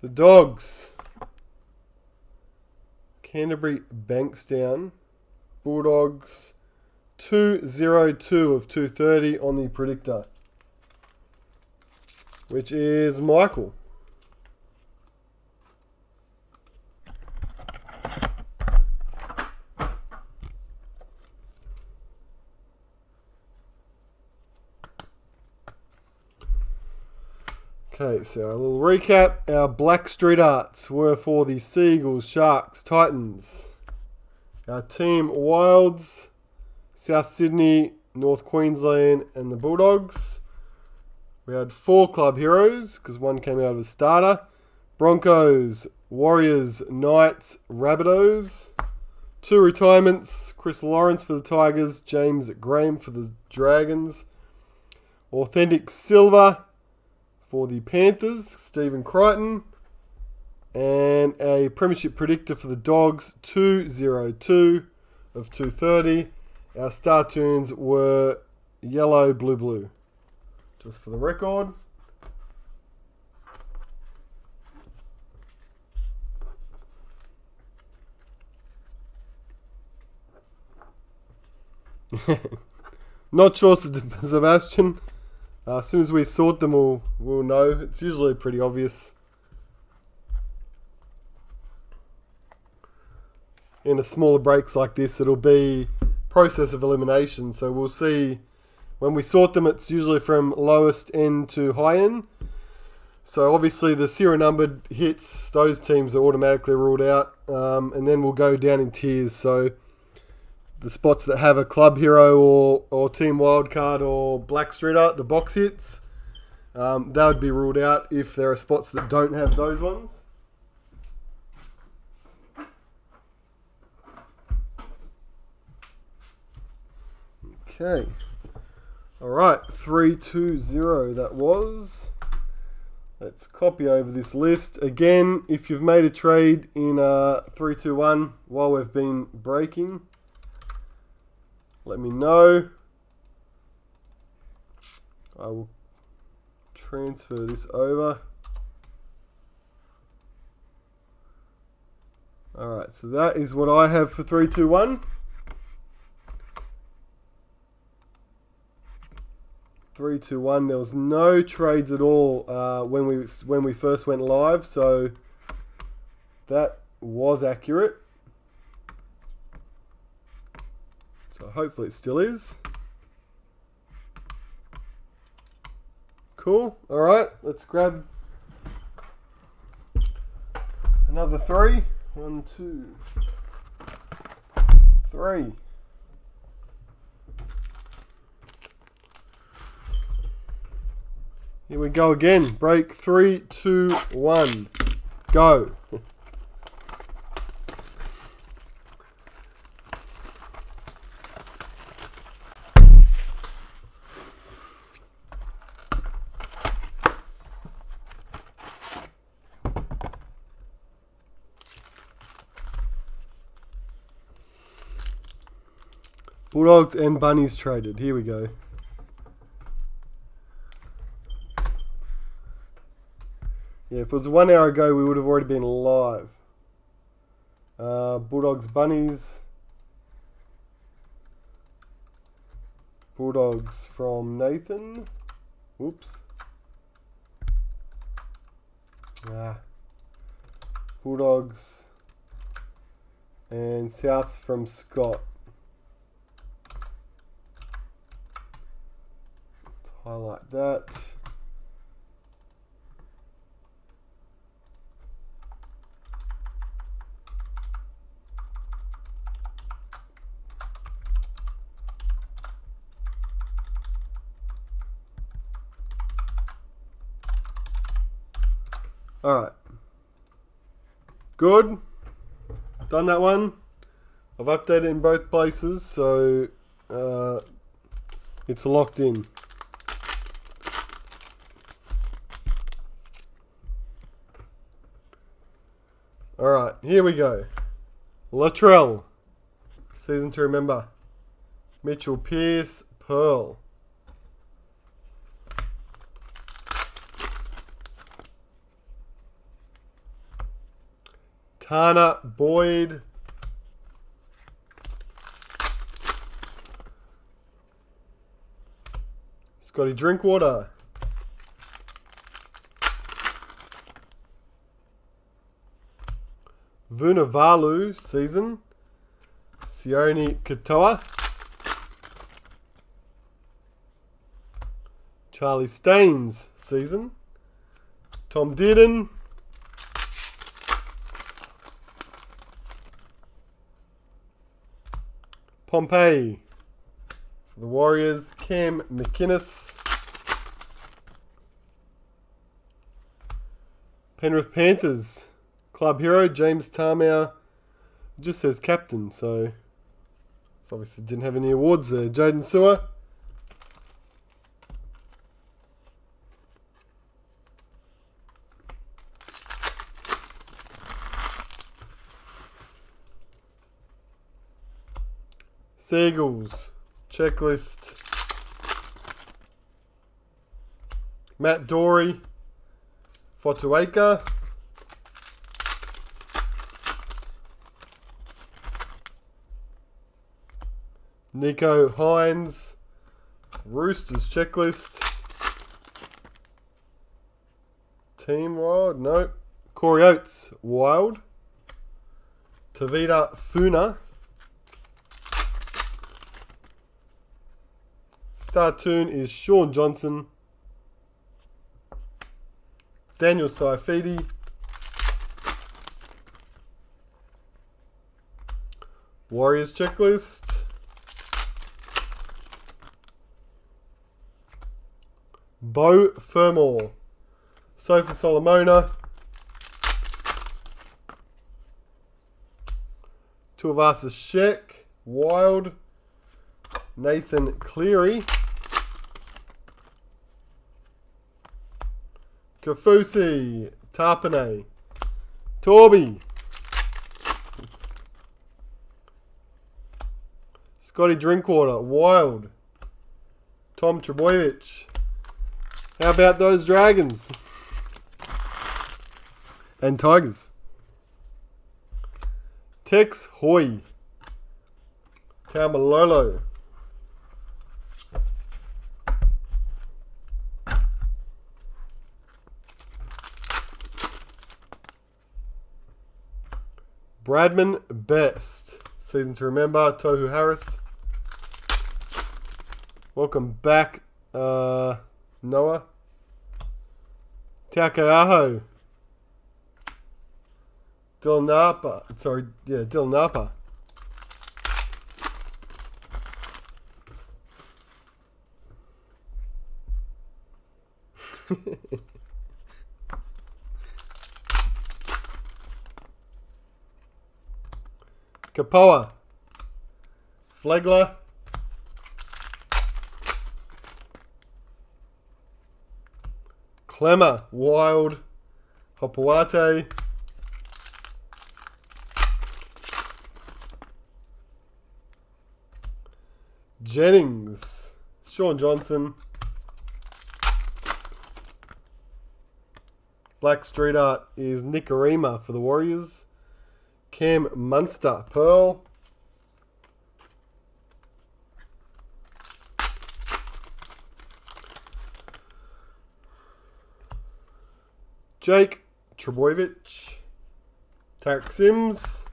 A: the Dogs. Canterbury Bankstown. Bulldogs. 202 of 230 on the Predictor. Which is Michael. Okay, so a little recap. Our Black Street Arts were for the Seagulls, Sharks, Titans. Our Team Wilds, South Sydney, North Queensland, and the Bulldogs. We had 4 club heroes, because one came out of the starter. Broncos, Warriors, Knights, Rabbitohs. 2 retirements, Chris Lawrence for the Tigers, James Graham for the Dragons. Authentic silver for the Panthers, Stephen Crichton. And a premiership predictor for the Dogs, 202 of 230. Our star tunes were yellow, blue, blue. Just for the record. Not sure, Sebastian. As soon as we sort them, we'll know. It's usually pretty obvious. In a smaller breaks like this, it'll be process of elimination. So we'll see when we sort them. It's usually from lowest end to high end. So obviously the serial numbered hits, those teams are automatically ruled out, and then we'll go down in tiers. So the spots that have a club hero or team wildcard or black streeter, the box hits, that would be ruled out if there are spots that don't have those ones. Okay. Alright, 320 that was. Let's copy over this list. Again, if you've made a trade in 321 while we've been breaking, let me know. I will transfer this over. Alright, so that is what I have for 321. 321. There was no trades at all when we first went live, so that was accurate. So hopefully it still is. Cool. All right, let's grab another 3. 1, 2, 3. Here we go again. Break 3, 2, 1. Go. Bulldogs and Bunnies traded. Here we go. Yeah, if it was 1 hour ago, we would have already been live. Bulldogs, Bunnies. Bulldogs from Nathan. Whoops. Bulldogs. And Souths from Scott. Let's highlight that. Alright. Good. Done that one. I've updated in both places, so it's locked in. Alright, here we go. Latrell. Season to remember. Mitchell Pearce, Pearl. Tana Boyd. Scotty Drinkwater. Vunivalu season. Sione Katoa. Charlie Staines season. Tom Dearden. Pompey for the Warriors. Cam McInnes. Penrith Panthers. Club hero James Tarmow. Just says captain, so obviously didn't have any awards there. Jaden Sewer. Seagulls. Checklist. Matt Dory. Fotuaika. Nico Hines. Roosters checklist. Team Wild. No. Corey Oates. Wild. Tavita Funa. Star Tune is Sean Johnson. Daniel Saifidi. Warriors checklist. Bo Fermor. Sophie Solomona. Tuivasa Sheck. Wild. Nathan Cleary. Kafusi. Tarpane. Torby. Scotty Drinkwater. Wild. Tom Trebojevic. How about those Dragons? And Tigers. Tex Hoy. Taumalolo. Bradman Best. Season to remember. Tohu Harris. Welcome back, Noah. Taukei'aho. Dylan Napa. Sorry, yeah, Dylan Napa. Kapoa. Flegler. Clemmer. Wild. Hopoate. Jennings. Sean Johnson. Black Street Art is Nicarima for the Warriors. Cam Munster. Pearl. Jake Trebojevic. Tarek Sims.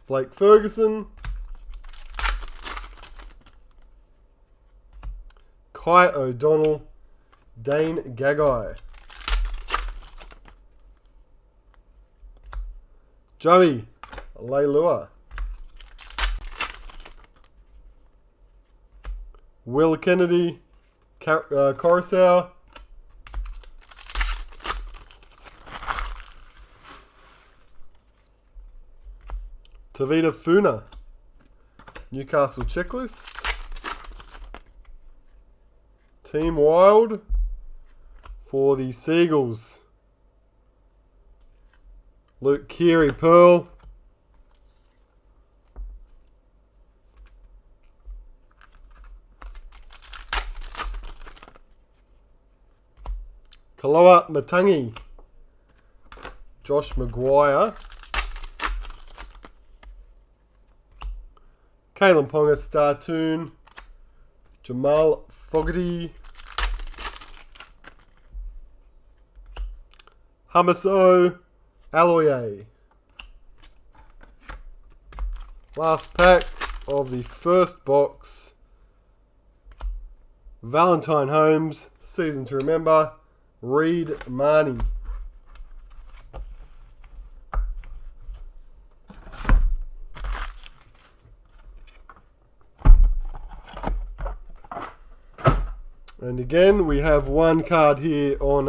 A: Blake Ferguson. Kai O'Donnell. Dane Gagai. Joey Leilua. Will Kennedy. Coruscant. Tavita Funa. Newcastle checklist. Team Wild for the Seagulls. Luke Keary Pearl. Kaloa Matangi. Josh Maguire. Kalen Ponga Star Tune. Jamal Fogarty. Hamaso Aloye. Last pack of the first box. Valentine Holmes. Season to remember. Reed Marnie. And again, we have one card here on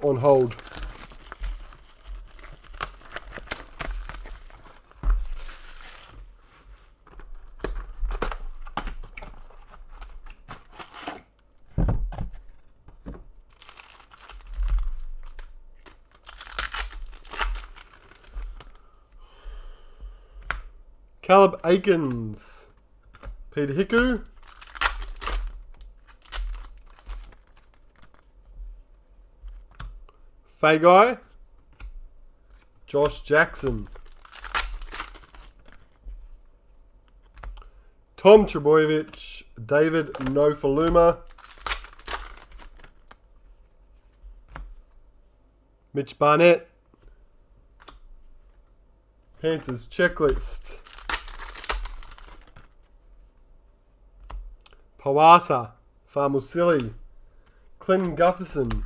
A: hold. Caleb Aikens. Peter Hiku. Fagai. Josh Jackson. Tom Trebojevic. David Nofaluma. Mitch Barnett. Panthers checklist. Pawasa. Famusili. Clinton Gutherson.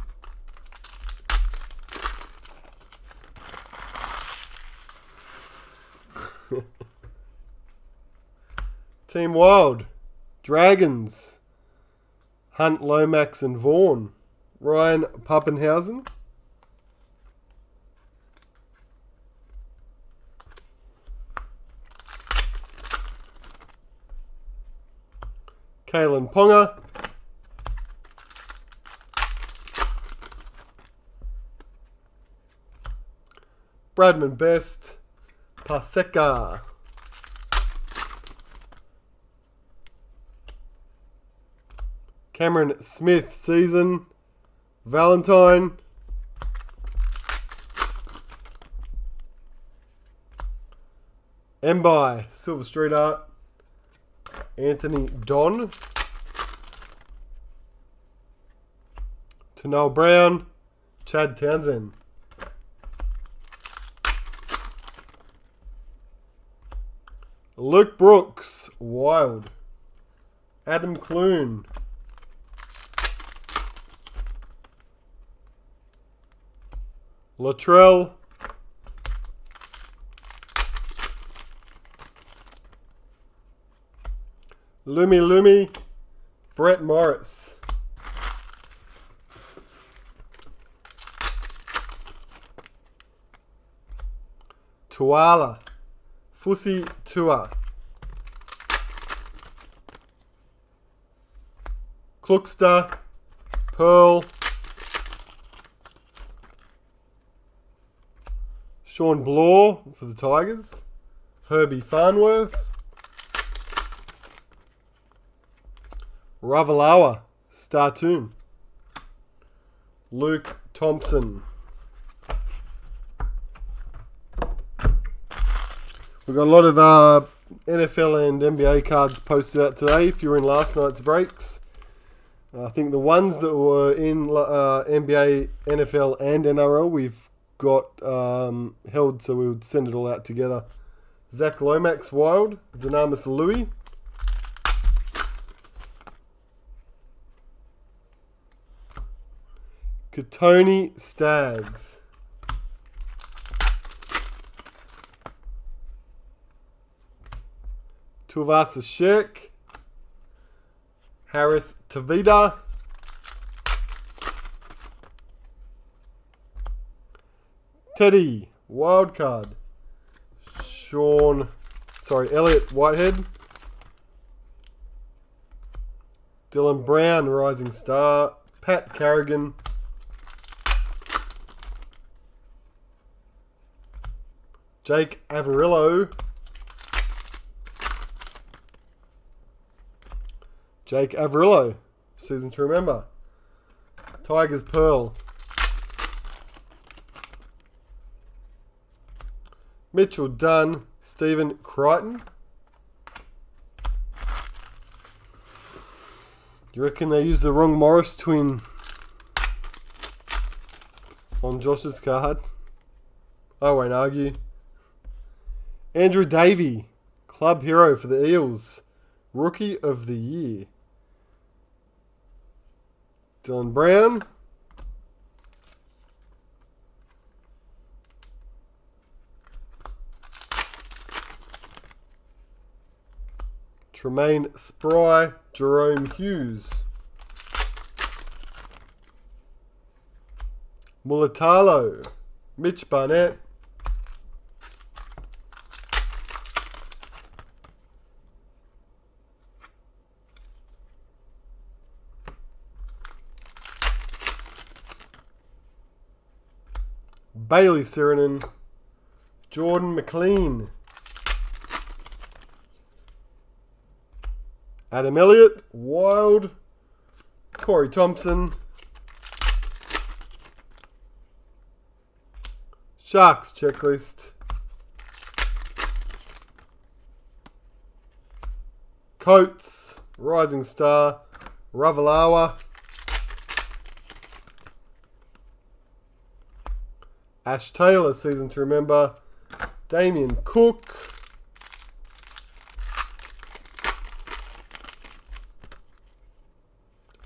A: Team Wild. Dragons. Hunt, Lomax and Vaughan. Ryan Pappenhausen. Kalen Ponga. Bradman Best. Paseka. Cameron Smith season. Valentine. Mbai Silver Street Art. Anthony Don. Tanel Brown. Chad Townsend. Luke Brooks. Wild. Adam Clune. Latrell. Lumi. Brett Morris. Tuala. Fusi Tua. Klookster. Pearl. Sean Blaw for the Tigers. Herbie Farnworth. Ravalawa. Startoon. Luke Thompson. We've got a lot of NFL and NBA cards posted out today if you were in last night's breaks. I think the ones that were in NBA, NFL and NRL we've got held, so we'll send it all out together. Zach Lomax Wild. Dynamis Louis. Katoni Stags. Tuivasa Sheck. Harris Tavita. Teddy Wildcard. Elliot Whitehead. Dylan Brown Rising Star. Pat Carrigan. Jake Averillo. Season to remember. Tigers Pearl. Mitchell Dunn. Stephen Crichton. You reckon they used the wrong Morris twin on Josh's card? I won't argue. Andrew Davey. Club hero for the Eels. Rookie of the Year. Dylan Brown. Tremaine Spry. Jerome Hughes. Mulatalo. Mitch Barnett. Bailey Sirenen. Jordan McLean. Adam Elliott, Wild. Corey Thompson. Sharks checklist. Coates, Rising Star, Ravalawa. Ash Taylor, season to remember. Damien Cook.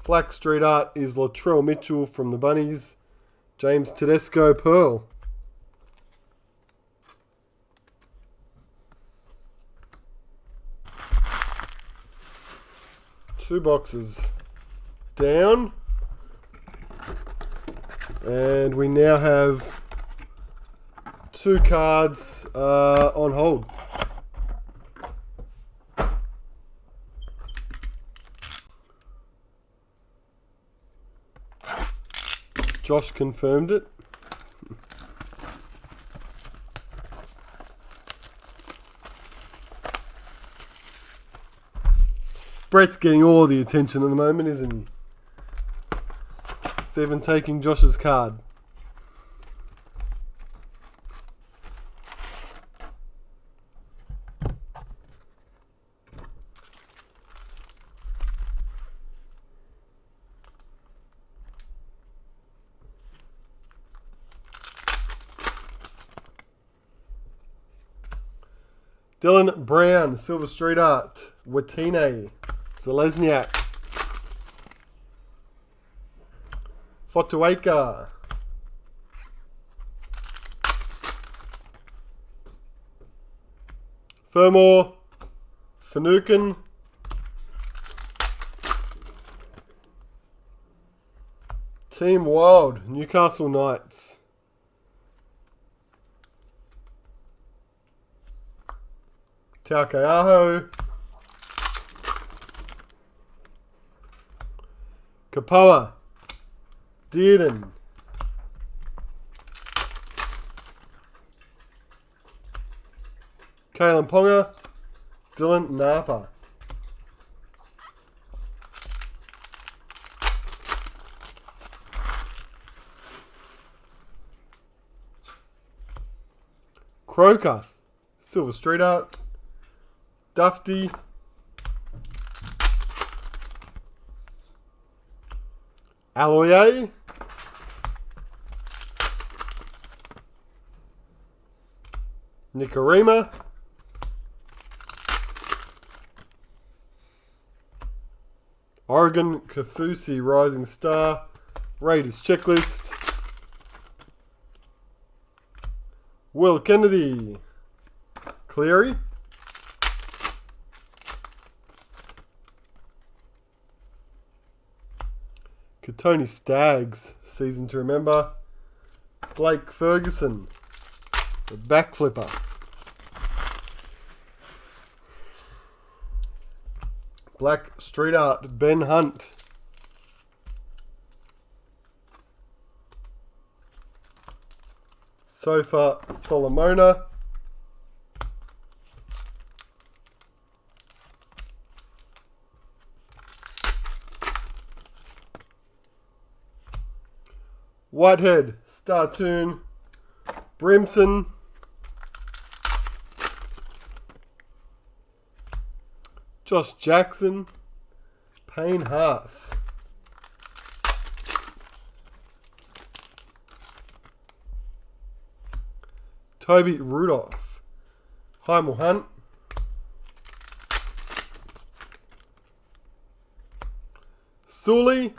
A: Black Street Art is Latrell Mitchell from the Bunnies. James Tedesco, Pearl. Two boxes down. And we now have two cards on hold. Josh confirmed it. Brett's getting all the attention at the moment, isn't he? It's even taking Josh's card. Dylan Brown, Silver Street Art. Watine, Zelezniak. Fotuaika. Furmore, Finucane. Team Wild, Newcastle Knights. Taukeaho. Kapoa. Dearden. Kalen Ponga. Dylan Napa. Croker. Silver Street Art. Dufty. Aloye. Nicarima. Oregon Kathusi, Rising Star. Raiders checklist. Will Kennedy. Cleary. Tony Staggs, season to remember. Blake Ferguson, the back flipper. Black Street Art, Ben Hunt. Sofa Solomona. Whitehead, Startoon, Brimson, Josh Jackson, Payne Haas, Toby Rudolph, Heimel Hunt, Sully,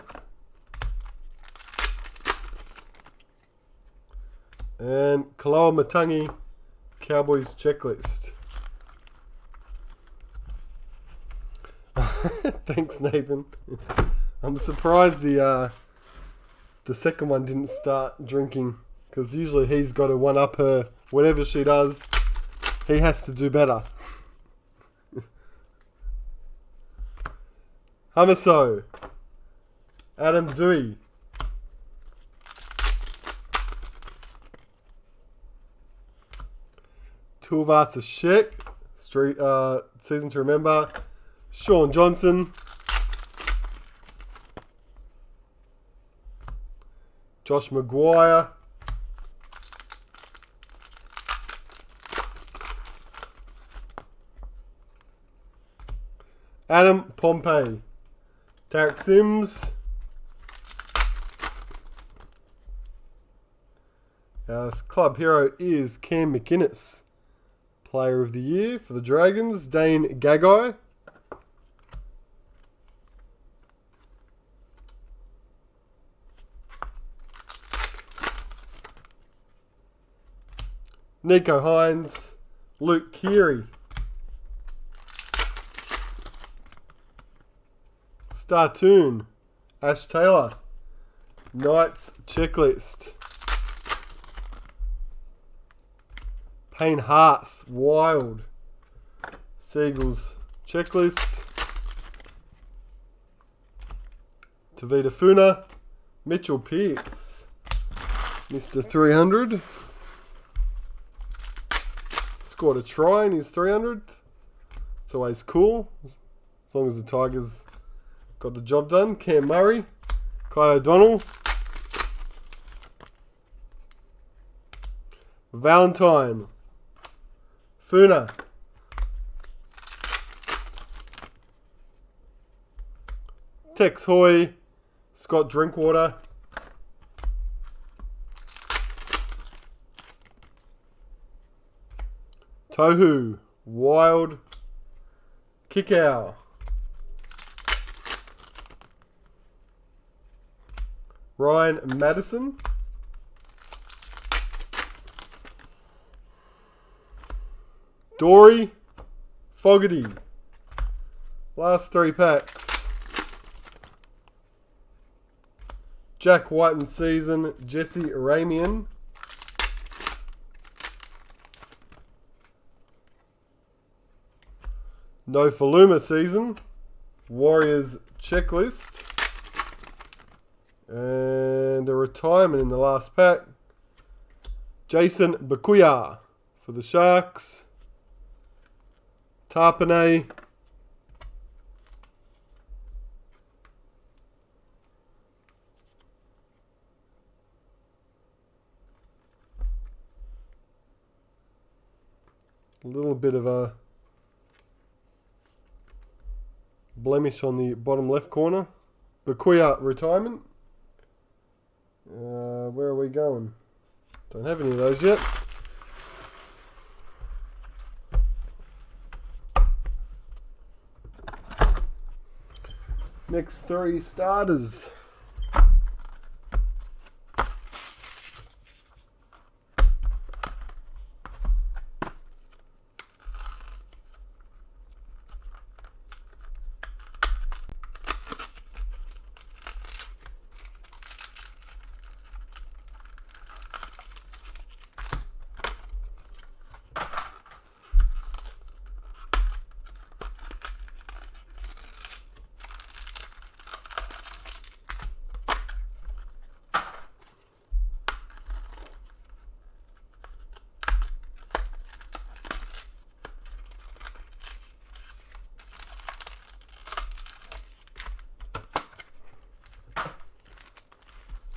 A: and Kaloa Matangi, Cowboys checklist. Thanks, Nathan. I'm surprised the second one didn't start drinking, because usually he's got to one up her. Whatever she does, he has to do better. Hamaso, Adam Dewey. Tulvasa Shek, Street season to remember. Sean Johnson. Josh Maguire. Adam Pompey. Tarek Sims. Our club hero is Cam McInnes. Player of the Year for the Dragons. Dane Gagai. Nico Hines. Luke Keary. Startoon. Ash Taylor. Knights Checklist. Payne Haas. Wild. Seagulls Checklist. Tavita Funa. Mitchell Pearce. Mr. 300. Scored a try in his 300th. It's always cool. As long as the Tigers got the job done. Cam Murray. Kai O'Donnell. Valentine. Funa. Tex Hoy. Scott Drinkwater. Tohu. Wild. Kickow. Ryan Madison. Dory. Fogarty. Last 3 packs. Jack Whiten season. Jesse Ramian. No Faluma season. Warriors checklist. And a retirement in the last pack. Jason Bakuya for the Sharks. Tarpanay. A little bit of a blemish on the bottom left corner. Bakuya retirement. Where are we going? Don't have any of those yet. Next 3 starters.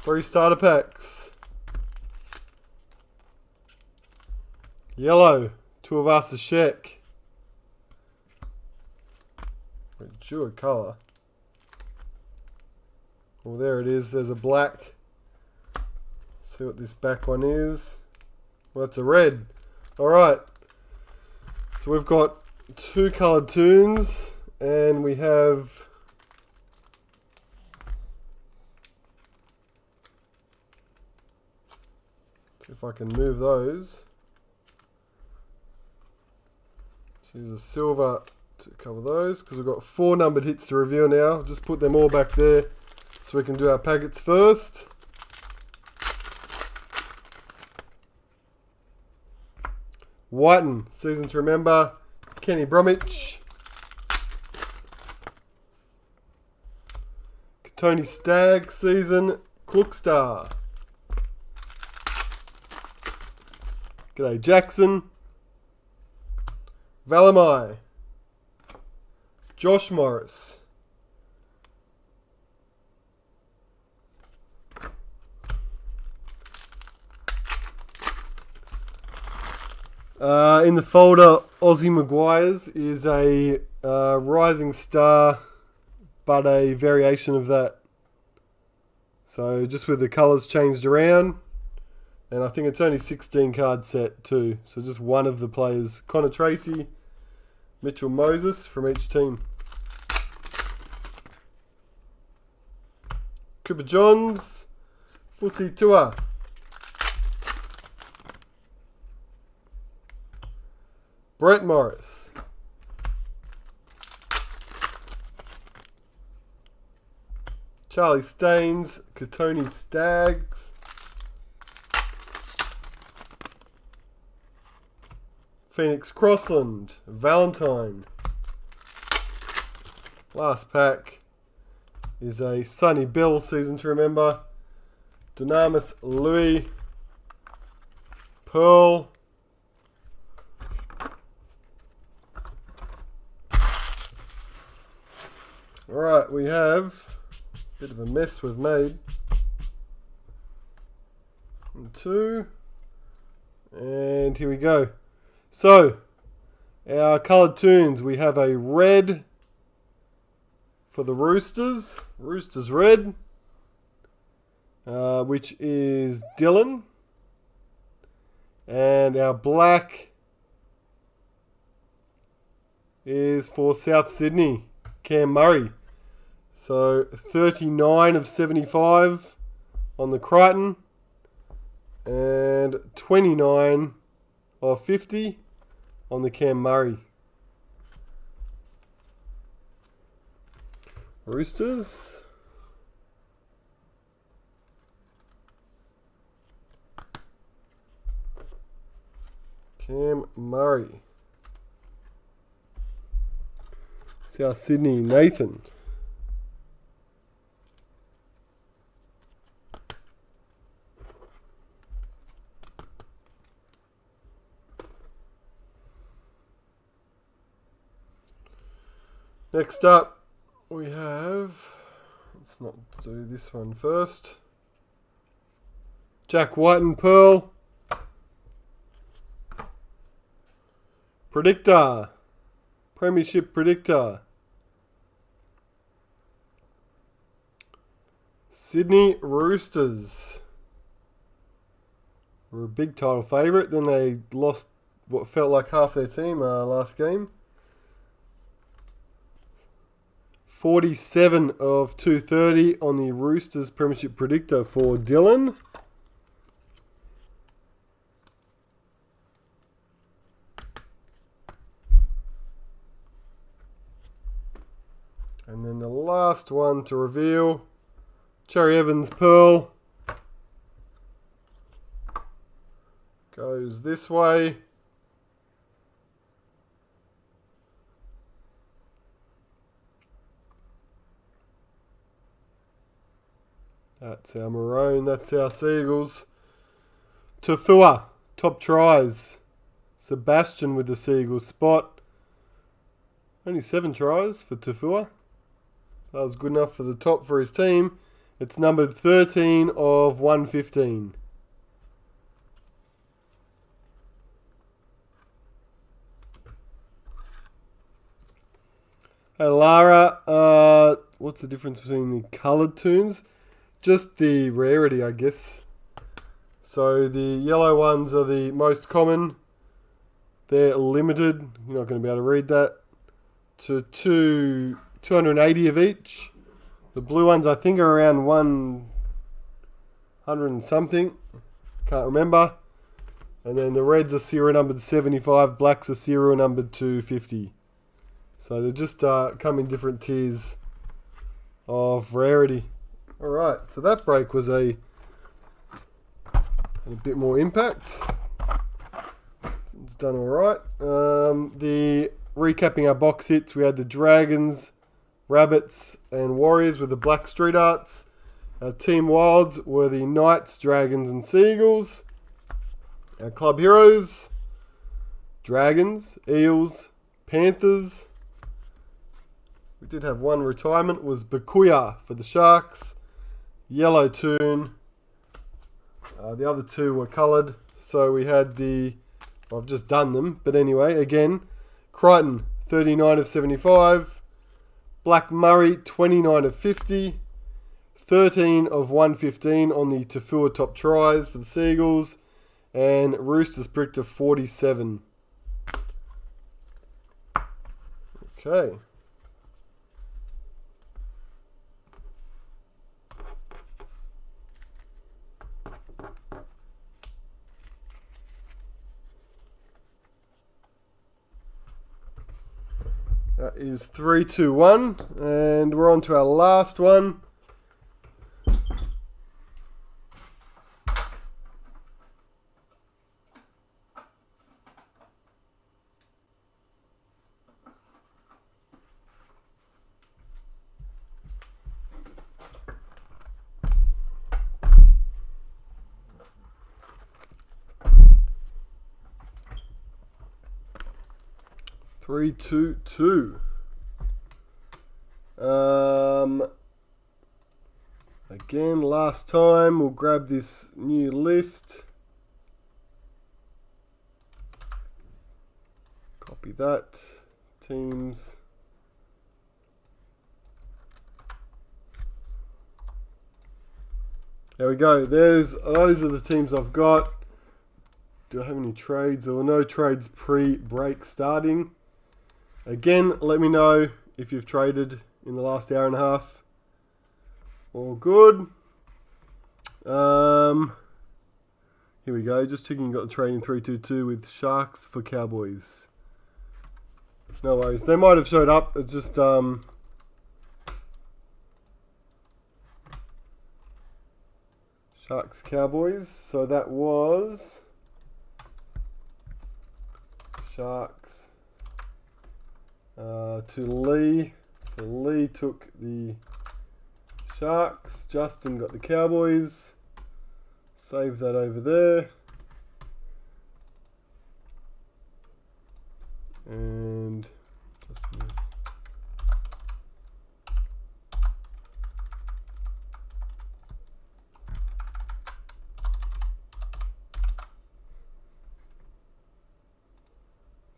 A: Three starter packs. Yellow, Tuivasa-Sheck. Dual colour. Well, there it is. There's a black. Let's see what this back one is. Well, that's a red. Alright. So we've got 2 coloured tunes. And we have... see if I can move those. Use a silver to cover those because we've got 4 numbered hits to reveal now. Just put them all back there so we can do our packets first. Whiten, season to remember. Kenny Bromwich. Tony Stagg, season. Klookstar. G'day Jackson. Valamai. Josh Morris. In the folder, Aussie Maguire's is a rising star, but a variation of that. So just with the colours changed around. And I think it's only 16 card set too. So just one of the players. Connor Tracy, Mitchell Moses from each team. Cooper Johns, Fusi Tua. Brett Morris. Charlie Staines, Katoni Staggs. Phoenix Crossland, Valentine. Last pack is a Sonny Bill season to remember. Dynamis Louis. Pearl. Alright, we have a bit of a mess we've made. 1, 2. And here we go. So, our coloured tunes, we have a red for the Roosters. Roosters red. Which is Dylan. And our black is for South Sydney, Cam Murray. So 39 of 75 on the Crichton and 29 of 50 on the Cam Murray. Roosters. Cam Murray. South Sydney, Nathan. Next up, we have, let's not do this one first. Jack White and Pearl. Predictor. Premiership Predictor. Sydney Roosters were a big title favourite. Then they lost what felt like half their team last game. 47 of 230 on the Roosters Premiership Predictor for Dylan. And then the last one to reveal, Cherry Evans Pearl. Goes this way. That's our maroon, that's our Seagulls. Tafua, top tries. Sebastian with the Seagulls spot. Only 7 tries for Tafua. That was good enough for the top for his team. It's numbered 13 of 115. Hey Lara, what's the difference between the coloured tunes? Just the rarity, I guess. So the yellow ones are the most common. They're limited. You're not going to be able to read that. To 280 of each. The blue ones I think are around 100 and something. Can't remember. And then the reds are serial numbered 75. Blacks are serial numbered 250. So they just come in different tiers of rarity. Alright, so that break was a bit more impact. It's done alright. The recapping our box hits, we had the Dragons, Rabbits and Warriors with the black street arts. Our team wilds were the Knights, Dragons and Seagulls. Our club heroes, Dragons, Eels, Panthers, We did have one retirement, was Bakuya for the Sharks. Yellow toon. The other two were coloured. So we had I've just done them. But anyway, again, Crichton, 39 of 75. Black Murray, 29 of 50. 13 of 115 on the Tafua top tries for the Seagulls. And Roosters pricked to 47. Okay. That is 3, 2, 1. And we're on to our last one. Three, two, two. Again, last time, we'll grab this new list. Copy that. Teams. There we go. Those are the teams I've got. Do I have any trades? There were no trades pre-break starting. Again, let me know if you've traded in the last hour and a half. All good. Here we go. Just checking, got the trade in 3-2-2 with Sharks for Cowboys. No worries. They might have showed up. It's just Sharks Cowboys. So that was Sharks to Lee. So Lee took the Sharks. Justin got the Cowboys. Save that over there. And Justin is.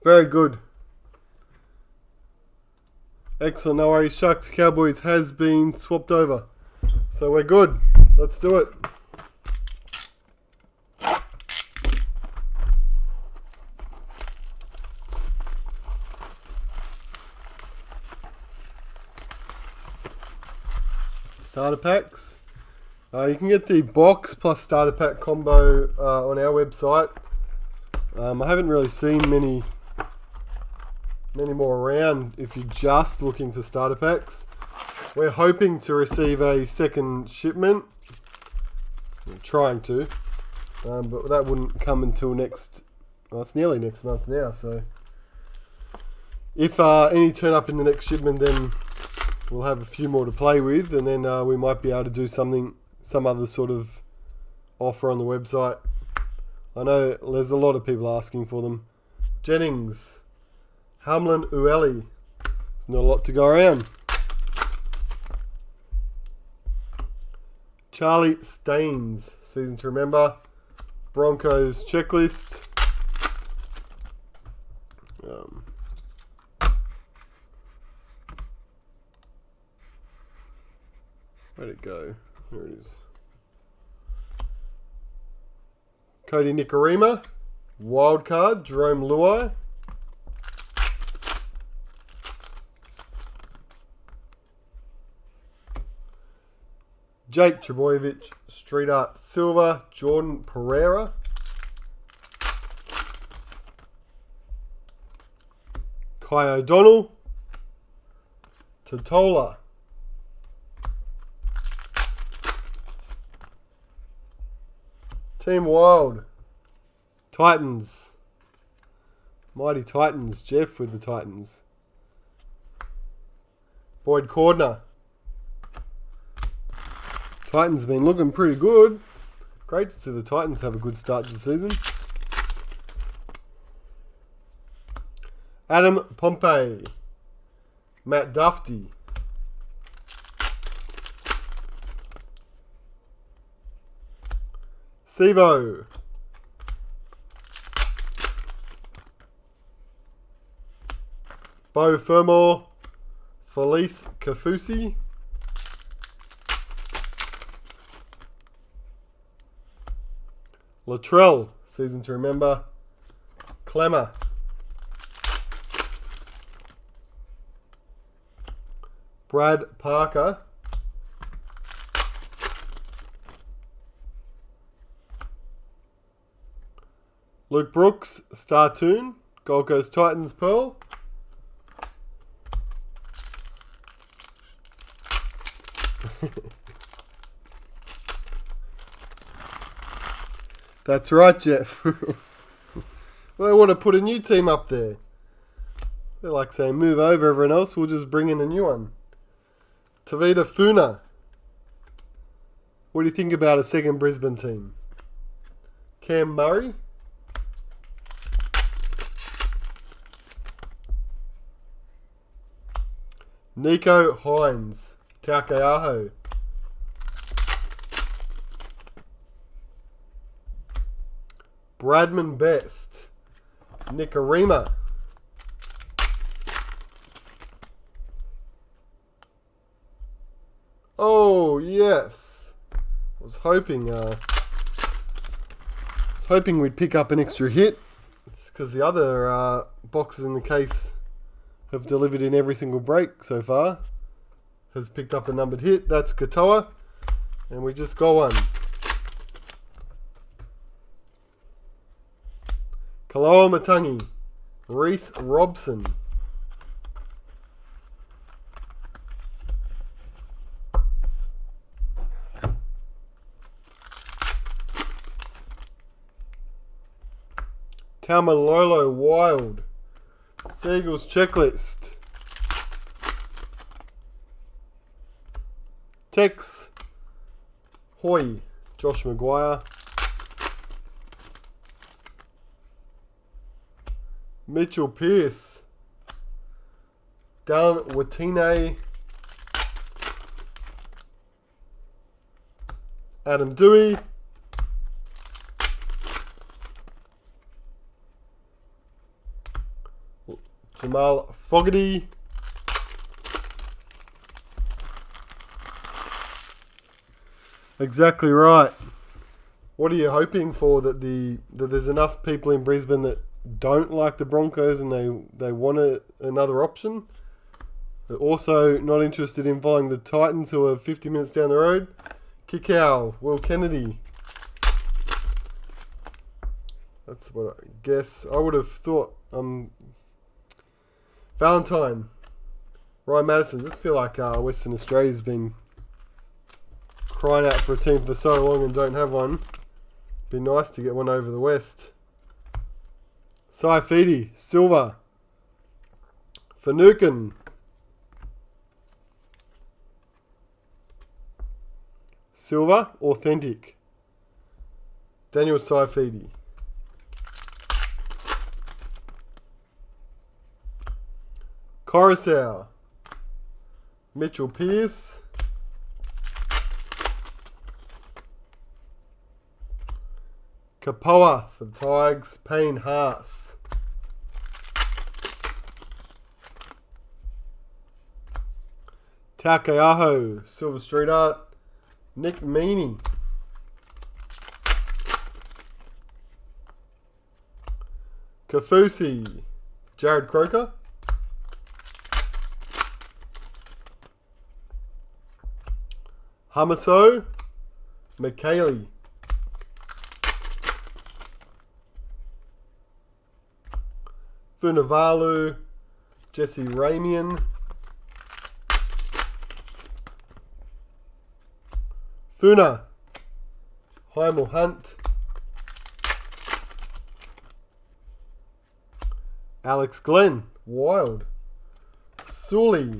A: Very good. Excellent. No worries. Sharks Cowboys has been swapped over. So we're good. Let's do it. Starter packs. You can get the box plus starter pack combo on our website. I haven't really seen many more around if you're just looking for starter packs. We're hoping to receive a second shipment. We're trying to. But that wouldn't come until next... Well, it's nearly next month now, so... If any turn up in the next shipment, then we'll have a few more to play with, and then we might be able to do some other sort of offer on the website. I know there's a lot of people asking for them. Jennings. Hamlin Ueli. There's not a lot to go around. Charlie Staines. Season to remember. Broncos checklist. Where'd it go? There it is. Cody Nikorima. Wildcard. Jerome Luai. Jake Trebojevic, Street Art Silver, Jordan Pereira. Kai O'Donnell. Totola. Team Wild. Titans. Mighty Titans. Jeff with the Titans. Boyd Cordner. Titans have been looking pretty good. Great to see the Titans have a good start to the season. Adam Pompey. Matt Duffy. Sivo. Bo Fermor. Felice Kafusi. Latrell, season to remember. Clemmer. Brad Parker. Luke Brooks, Startoon. Gold Coast Titans Pearl. That's right, Jeff. Well, they want to put a new team up there. They're like saying, move over everyone else, we'll just bring in a new one. Tavita Funa. What do you think about a second Brisbane team? Cam Murray. Nico Hines. Taukeaho. Bradman Best. Nicarima. Oh, yes. I was hoping we'd pick up an extra hit. It's because the other boxes in the case have delivered in every single break so far. Has picked up a numbered hit. That's Katoa. And we just got one. Kaloa Matangi. Reese Robson. Taumalolo Wild. Seagulls Checklist. Tex Hoy. Josh Maguire. Mitchell Pearce. Dan Watine. Adam Dewey. Jamal Fogarty. Exactly right. What are you hoping for? That there's enough people in Brisbane that don't like the Broncos and they want another option? They're also not interested in following the Titans, who are 50 minutes down the road. Kikau, Will Kennedy. That's what I guess. I would have thought. Valentine. Ryan Madison. Just feel like Western Australia's been crying out for a team for so long and don't have one. Be nice to get one over the West. Saifidi. Silver. Finucane. Silver. Authentic. Daniel Saifidi. Coruscant. Mitchell Pearce. Kapoa for the Tigers. Payne Haas. Taukeaho. Silver Street Art. Nick Meaney. Kafusi. Jared Croker. Hamaso. McKaylee. Funavalu. Jesse Ramian. Funa. Heimel Hunt. Alex Glenn. Wild. Sully.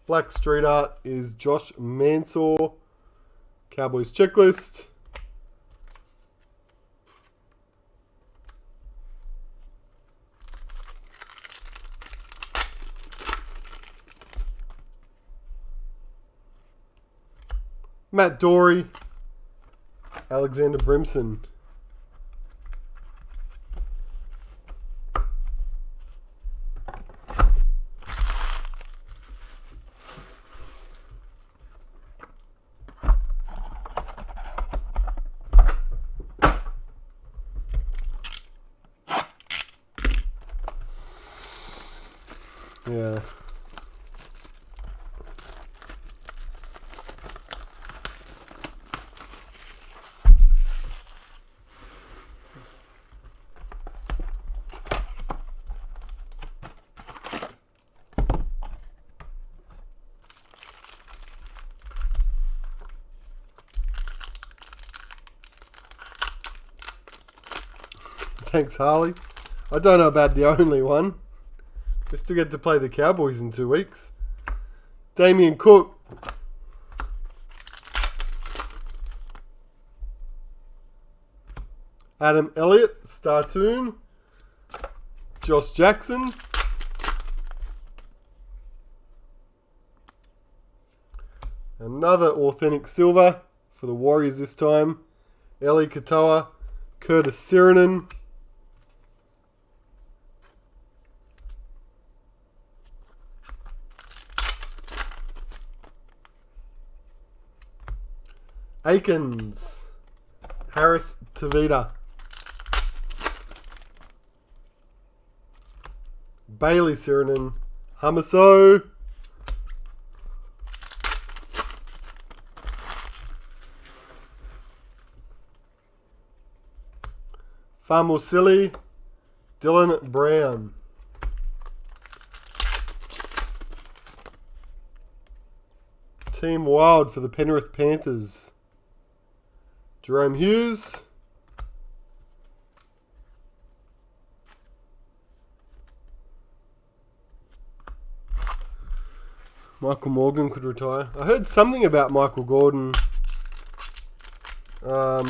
A: Black Street Art is Josh Mansour. Cowboys Checklist. Matt Dory. Alexander Brimson. Yeah. Thanks, Harley. I don't know about the only one. We still get to play the Cowboys in 2 weeks. Damien Cook. Adam Elliott, Startoon. Josh Jackson. Another authentic silver for the Warriors this time. Eli Katoa, Curtis Sirenen. Aikens, Harris Tavita, Bailey Sirenen, Hamaso, Famusili, Dylan Brown. Team Wild for the Penrith Panthers. Jerome Hughes. Michael Morgan could retire. I heard something about Michael Gordon. I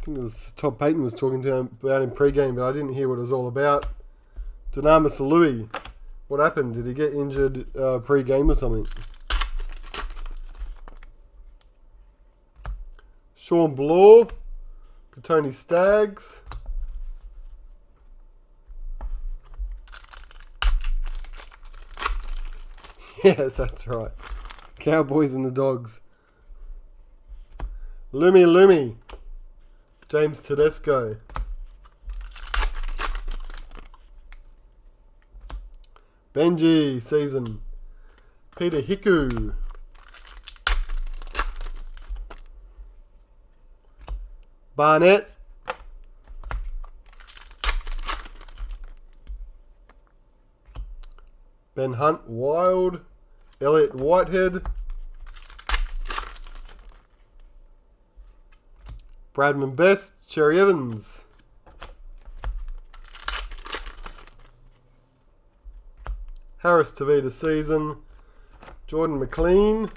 A: think it was Todd Payton was talking to him about in pre-game, but I didn't hear what it was all about. Dunama Salui. What happened? Did he get injured pre-game or something? Sean Bloor, Tony Staggs, yes, that's right. Cowboys and the Dogs. Lumi, James Tedesco, Benji season, Peter Hiku. Barnett. Ben Hunt Wild. Elliot Whitehead. Bradman Best. Cherry Evans. Harris Tavita season. Jordan McLean.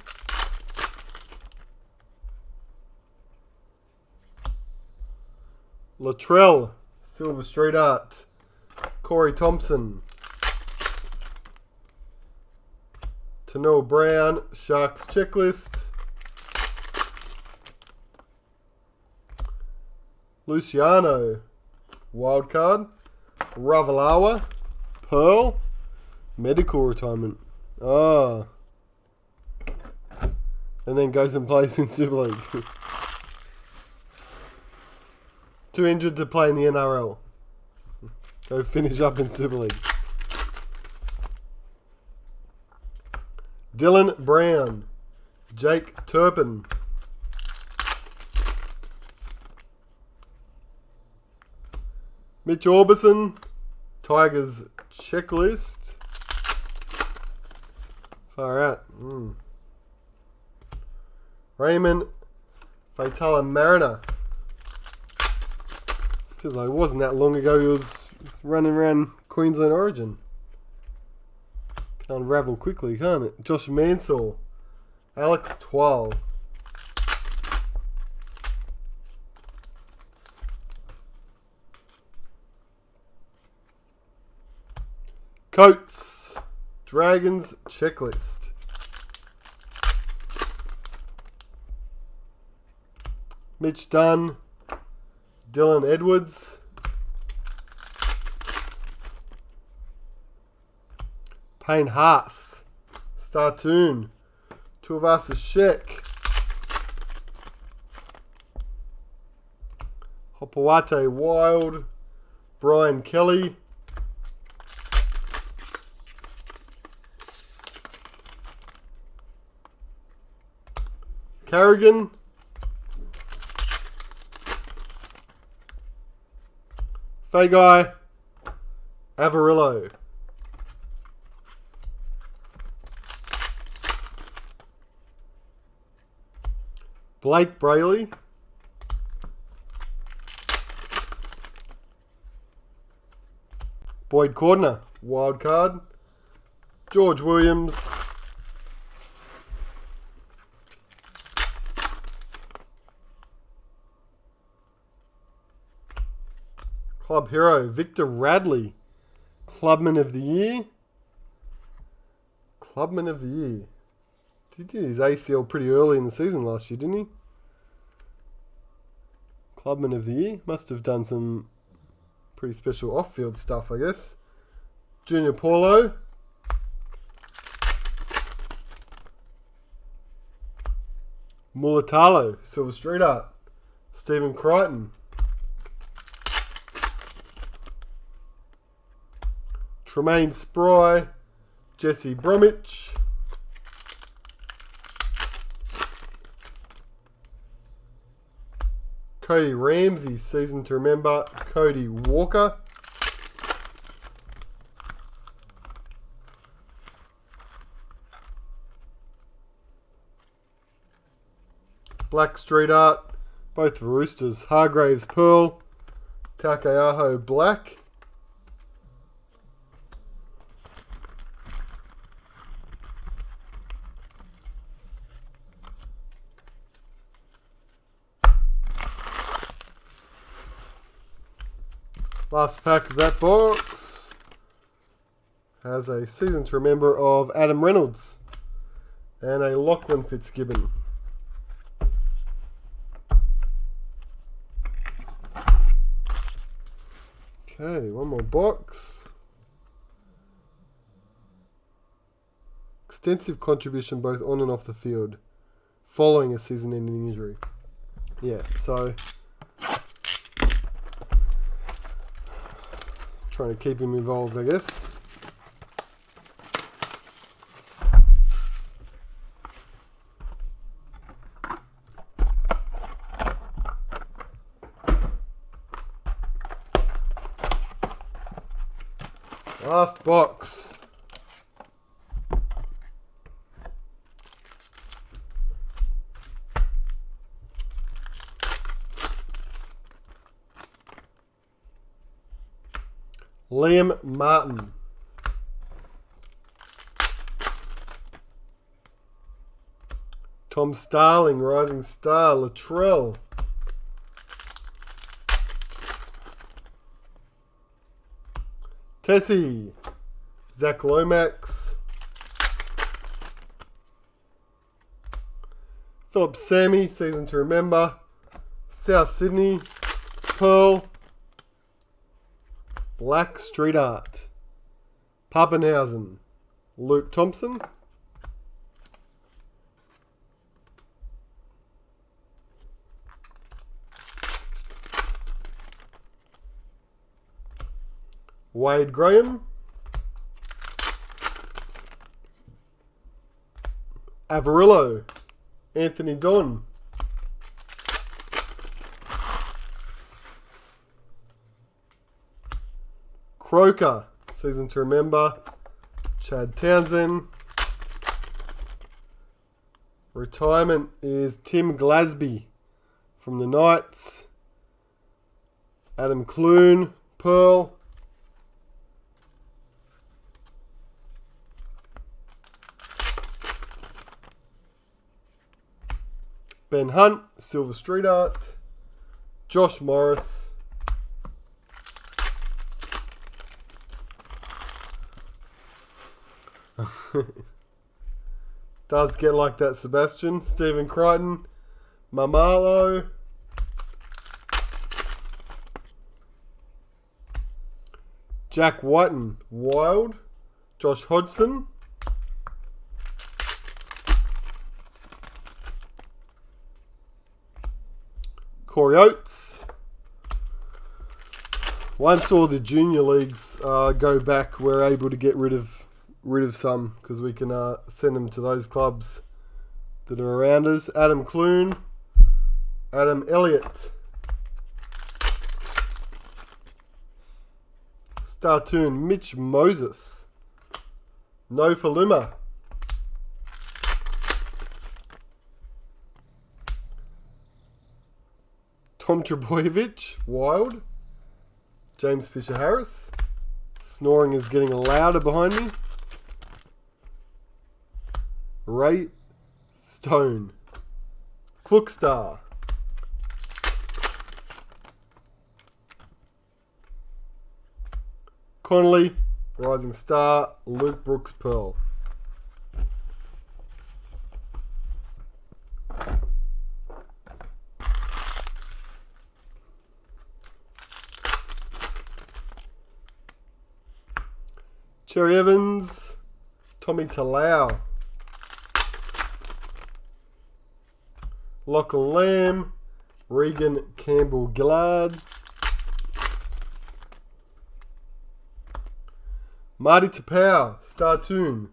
A: Latrell, Silver Street Art. Corey Thompson. Tanoa Brown, Sharks Checklist. Luciano, Wildcard. Ravalawa, Pearl, Medical Retirement. Ah. And then goes and plays in Super League. Too injured to play in the NRL. Go finish up in Super League. Dylan Brown. Jake Turpin. Mitch Orbison. Tigers Checklist. Far out. Raymond Faitala Mariner. Feels like it wasn't that long ago he was running around Queensland Origin. Can unravel quickly, can't it? Josh Mansell. Alex Twal. Coates. Dragons Checklist. Mitch Dunn, Dylan Edwards, Payne Haas, Startoon, Tuivasa Sheck, Hopawate Wild, Brian Kelly, Carrigan, Fagai, Avarillo, Blake Brayley, Boyd Cordner, wild card, George Williams, Club Hero, Victor Radley, Clubman of the Year. Clubman of the Year. He did his ACL pretty early in the season last year, didn't he? Clubman of the Year. Must have done some pretty special off-field stuff, I guess. Junior Paulo. Mulatalo, Silver Street Art. Stephen Crichton. Tremaine Spry, Jesse Bromwich, Cody Ramsey, season to remember, Cody Walker, Black Street Art, both Roosters, Hargraves Pearl, Takeaho Black, last pack of that box has a season to remember of Adam Reynolds and a Lachlan Fitzgibbon. Okay, one more box. Extensive contribution both on and off the field following a season-ending injury. Yeah, so trying to keep him involved, I guess. Last box. Liam Martin. Tom Starling, Rising Star, Latrell. Tessie, Zach Lomax. Philip Sammy, season to remember. South Sydney, Pearl. Black Street Art. Pappenhausen, Luke Thompson. Wade Graham. Avarillo, Anthony Don. Croker, season to remember. Chad Townsend. Retirement is Tim Glasby from the Knights. Adam Clune, Pearl. Ben Hunt, Silver Street Art. Josh Morris. Does get like that, Sebastian. Stephen Crichton. Mamalo. Jack Whiten, Wild. Josh Hodgson. Corey Oates. Once all the junior leagues go back, we're able to get rid of some because we can send them to those clubs that are around us. Adam Clune. Adam Elliott. Startoon Mitch Moses. No Faluma. Tom Trebojevic, Wild. James Fisher Harris. Snoring is getting louder behind me. Ray Stone. Klookstar. Connolly, Rising Star, Luke Brooks Pearl. Cherry Evans, Tommy Talau. Lachlan Lamb, Regan Campbell Gillard. Marty Tapau, Startoon.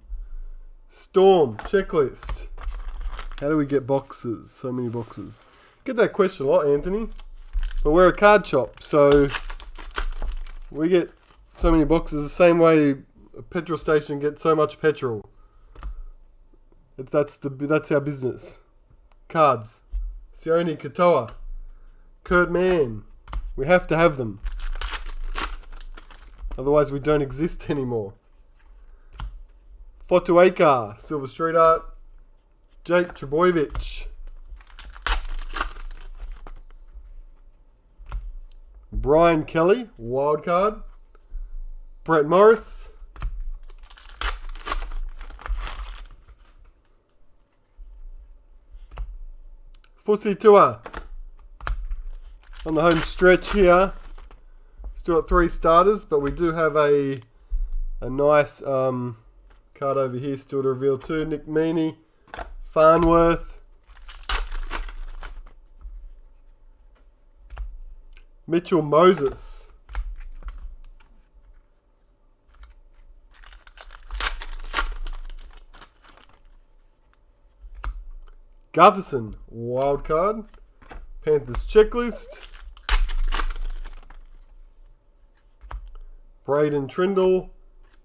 A: Storm, Checklist. How do we get boxes? So many boxes. Get that question a lot, Anthony. But we're a card shop, so we get so many boxes the same way a petrol station gets so much petrol. That's our business. Cards. Sione Katoa. Kurt Mann. We have to have them. Otherwise we don't exist anymore. Fotuaika, Silver Street Art. Jake Trebojevic. Brian Kelly, Wildcard. Brett Morris. Fussy Tua. On the home stretch here. Still got 3 starters, but we do have a nice card over here still to reveal too. Nick Meaney, Farnworth, Mitchell Moses, Gutherson, wildcard, Panthers checklist. Braden Trindle,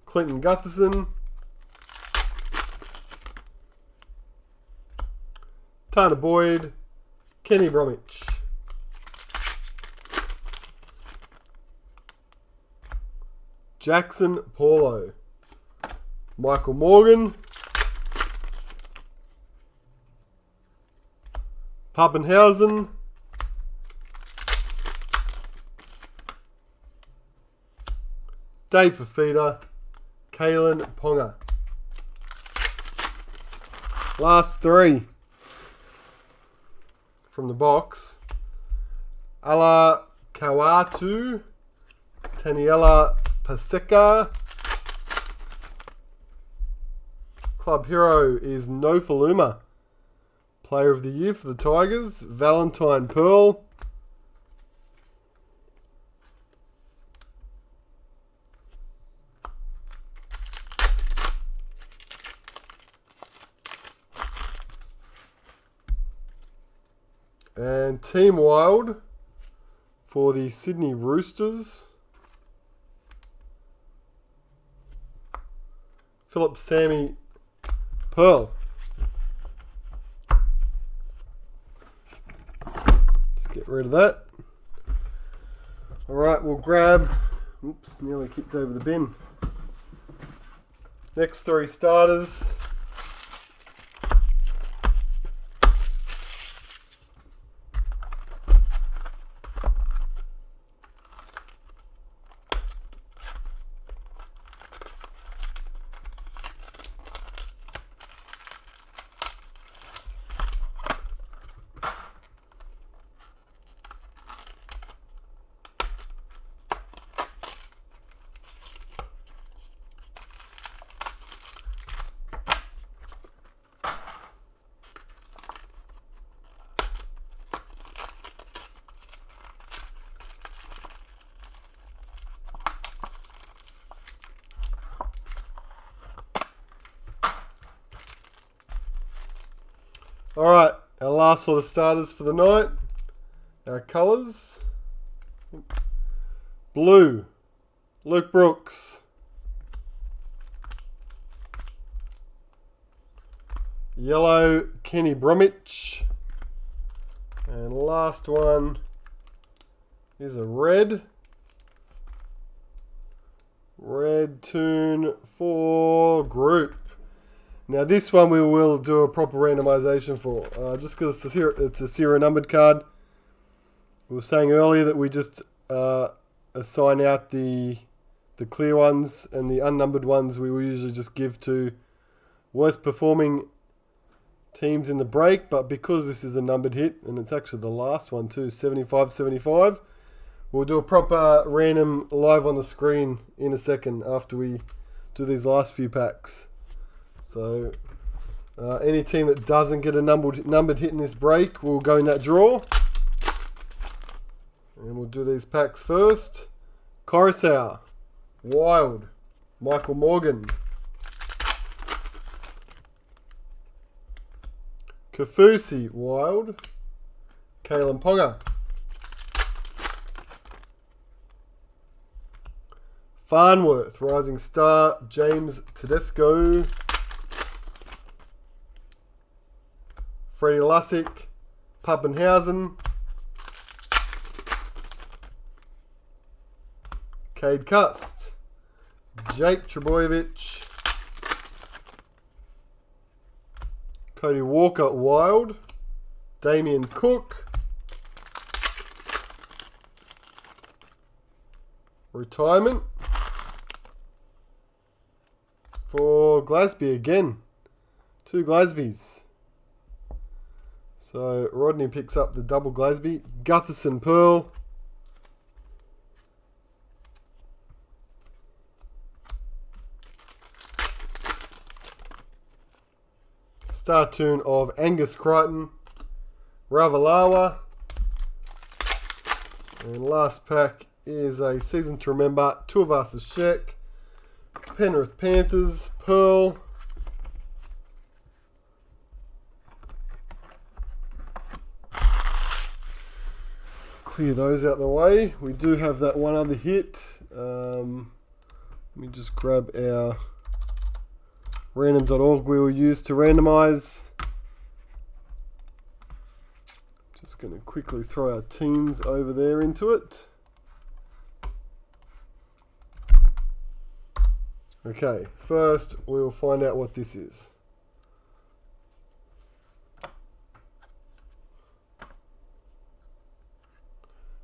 A: Clinton Gutherson, Tana Boyd, Kenny Bromwich, Jackson Paulo, Michael Morgan, Pappenhausen, Dave Fafita, Kalen Ponga. Last 3 from the box. Ala Kawatu, Taniela Paseka. Club hero is No Faluma. Player of the year for the Tigers, Valentine Pearl. And Team Wild for the Sydney Roosters. Philip Sammy Pearl. Let's get rid of that. Alright, we'll grab... Oops, nearly kicked over the bin. Next 3 starters. Alright, our last sort of starters for the night. Our colours. Blue, Luke Brooks. Yellow, Kenny Bromwich. And last one is a red. Red Toon for group. Now this one we will do a proper randomisation for. Just because it's a serial numbered card. We were saying earlier that we just assign out the clear ones, and the unnumbered ones we will usually just give to worst performing teams in the break. But because this is a numbered hit, and it's actually the last one too, 75-75, we'll do a proper random live on the screen in a second after we do these last few packs. So any team that doesn't get a numbered hit in this break will go in that draw. And we'll do these packs first. Coruscant, Wild, Michael Morgan. Kafusi, Wild, Kalen Ponga. Farnworth, Rising Star, James Tedesco. Freddie Lussick, Pappenhausen. Cade Cust, Jake Trebojevic. Cody Walker, Wild, Damien Cook. Retirement for Glasby again. 2 Glasbys. So Rodney picks up the double Glasby. Gutherson Pearl. Star Toon of Angus Crichton. Ravalawa. And last pack is a season to remember. Tuivasa Sheck. Penrith Panthers. Pearl. Clear those out the way. We do have that one other hit. Let me just grab our random.org we will use to randomise. Just going to quickly throw our teams over there into it. Okay, first we'll find out what this is.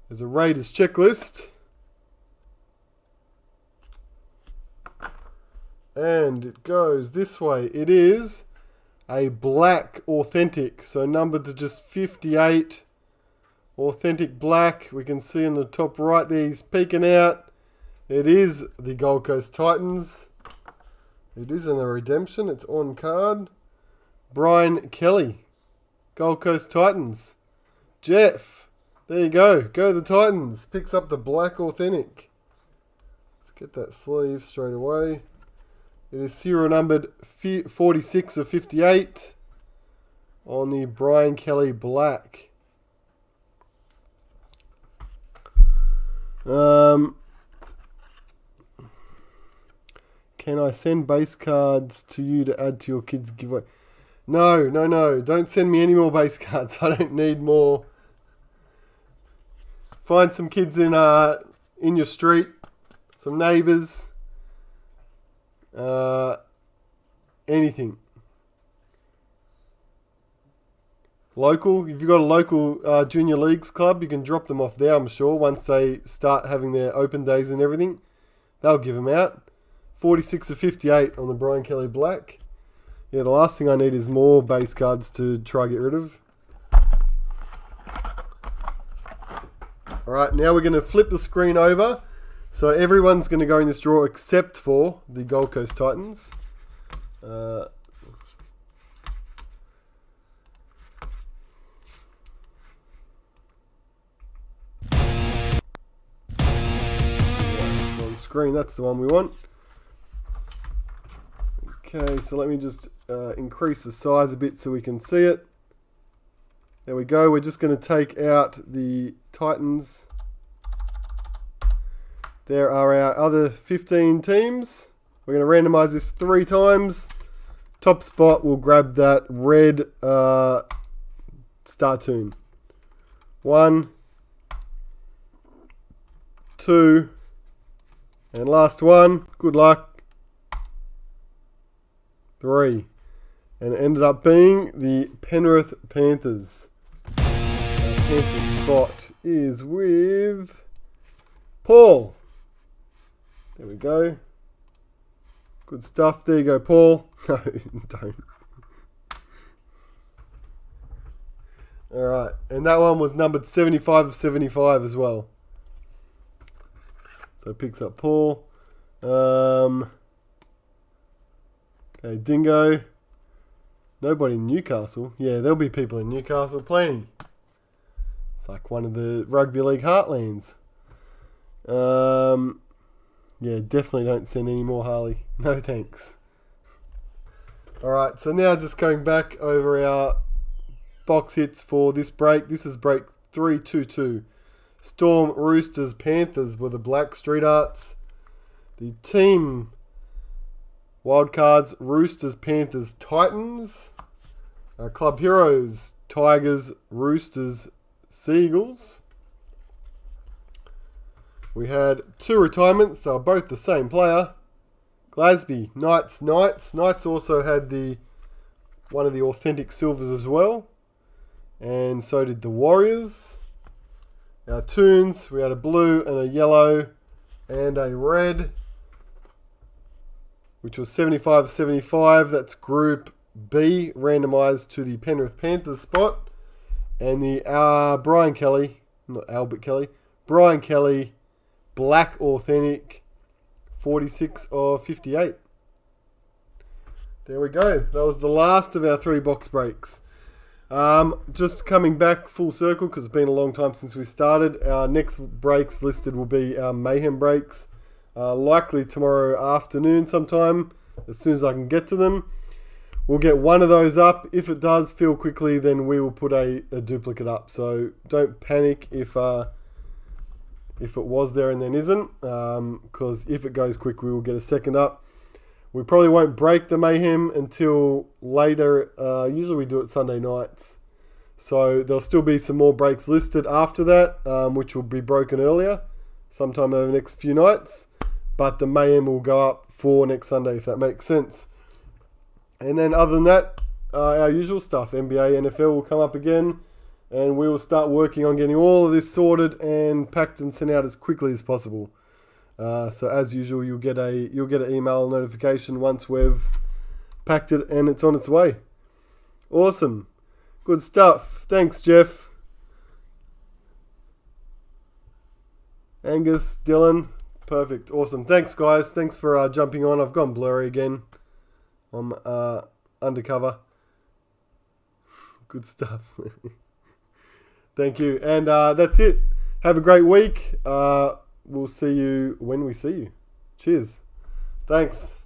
A: There's a Raiders checklist. And it goes this way. It is a black authentic. So numbered to just 58. Authentic black. We can see in the top right there he's peeking out. It is the Gold Coast Titans. It isn't a redemption. It's on card. Brian Kelly. Gold Coast Titans. Jeff. There you go. Go the Titans. Picks up the black authentic. Let's get that sleeve straight away. It is serial numbered 46 of 58 on the Brian Kelly black. Can I send base cards to you to add to your kids' giveaway? No. Don't send me any more base cards. I don't need more. Find some kids in your street, some neighbours. Anything. Local. If you've got a local junior leagues club, you can drop them off there, I'm sure, once they start having their open days and everything. They'll give them out. 46 of 58 on the Brian Kelly black. Yeah, the last thing I need is more base cards to try get rid of. Alright, now we're going to flip the screen over. So everyone's going to go in this draw except for the Gold Coast Titans. On screen, that's the one we want. Okay, so let me just increase the size a bit so we can see it. There we go. We're just going to take out the Titans. There are our other 15 teams. We're going to randomize this 3 times. Top spot will grab that red star tune. 1, 2, and last one. Good luck. 3. And it ended up being the Penrith Panthers. Our Panthers spot is with Paul. There we go. Good stuff. There you go, Paul. No, don't. Alright, and that one was numbered 75 of 75 as well. So it picks up Paul. Okay, Dingo. Nobody in Newcastle. Yeah, there'll be people in Newcastle, plenty. It's like one of the rugby league heartlands. Yeah, definitely don't send any more, Harley. No thanks. Alright, so now just going back over our box hits for this break. This is break 322. Storm, Roosters, Panthers were the black street arts. The team wildcards, Roosters, Panthers, Titans. Our club heroes, Tigers, Roosters, Seagulls. We had 2 retirements. They were both the same player. Glasby, Knights. Knights also had one of the authentic silvers as well. And so did the Warriors. Our tunes, we had a blue and a yellow and a red, which was 75-75. That's Group B, randomised to the Penrith Panthers spot. And the Brian Kelly, not Albert Kelly, Brian Kelly, black authentic, 46 of 58. There we go. That was the last of our 3 box breaks. Just coming back full circle because it's been a long time since we started. Our next breaks listed will be our Mayhem breaks. Likely tomorrow afternoon sometime, as soon as I can get to them. We'll get one of those up. If it does fill quickly, then we will put a duplicate up. So don't panic if it was there and then isn't, because if it goes quick, we will get a second up. We probably won't break the Mayhem until later. Usually we do it Sunday nights. So there'll still be some more breaks listed after that, which will be broken earlier, sometime over the next few nights. But the Mayhem will go up for next Sunday, if that makes sense. And then other than that, our usual stuff, NBA, NFL will come up again. And we will start working on getting all of this sorted and packed and sent out as quickly as possible. So as usual, you'll get an email notification once we've packed it and it's on its way. Awesome. Good stuff. Thanks, Jeff. Angus, Dylan. Perfect. Awesome. Thanks, guys. Thanks for jumping on. I've gone blurry again. I'm undercover. Good stuff. Thank you. And that's it. Have a great week. We'll see you when we see you. Cheers. Thanks.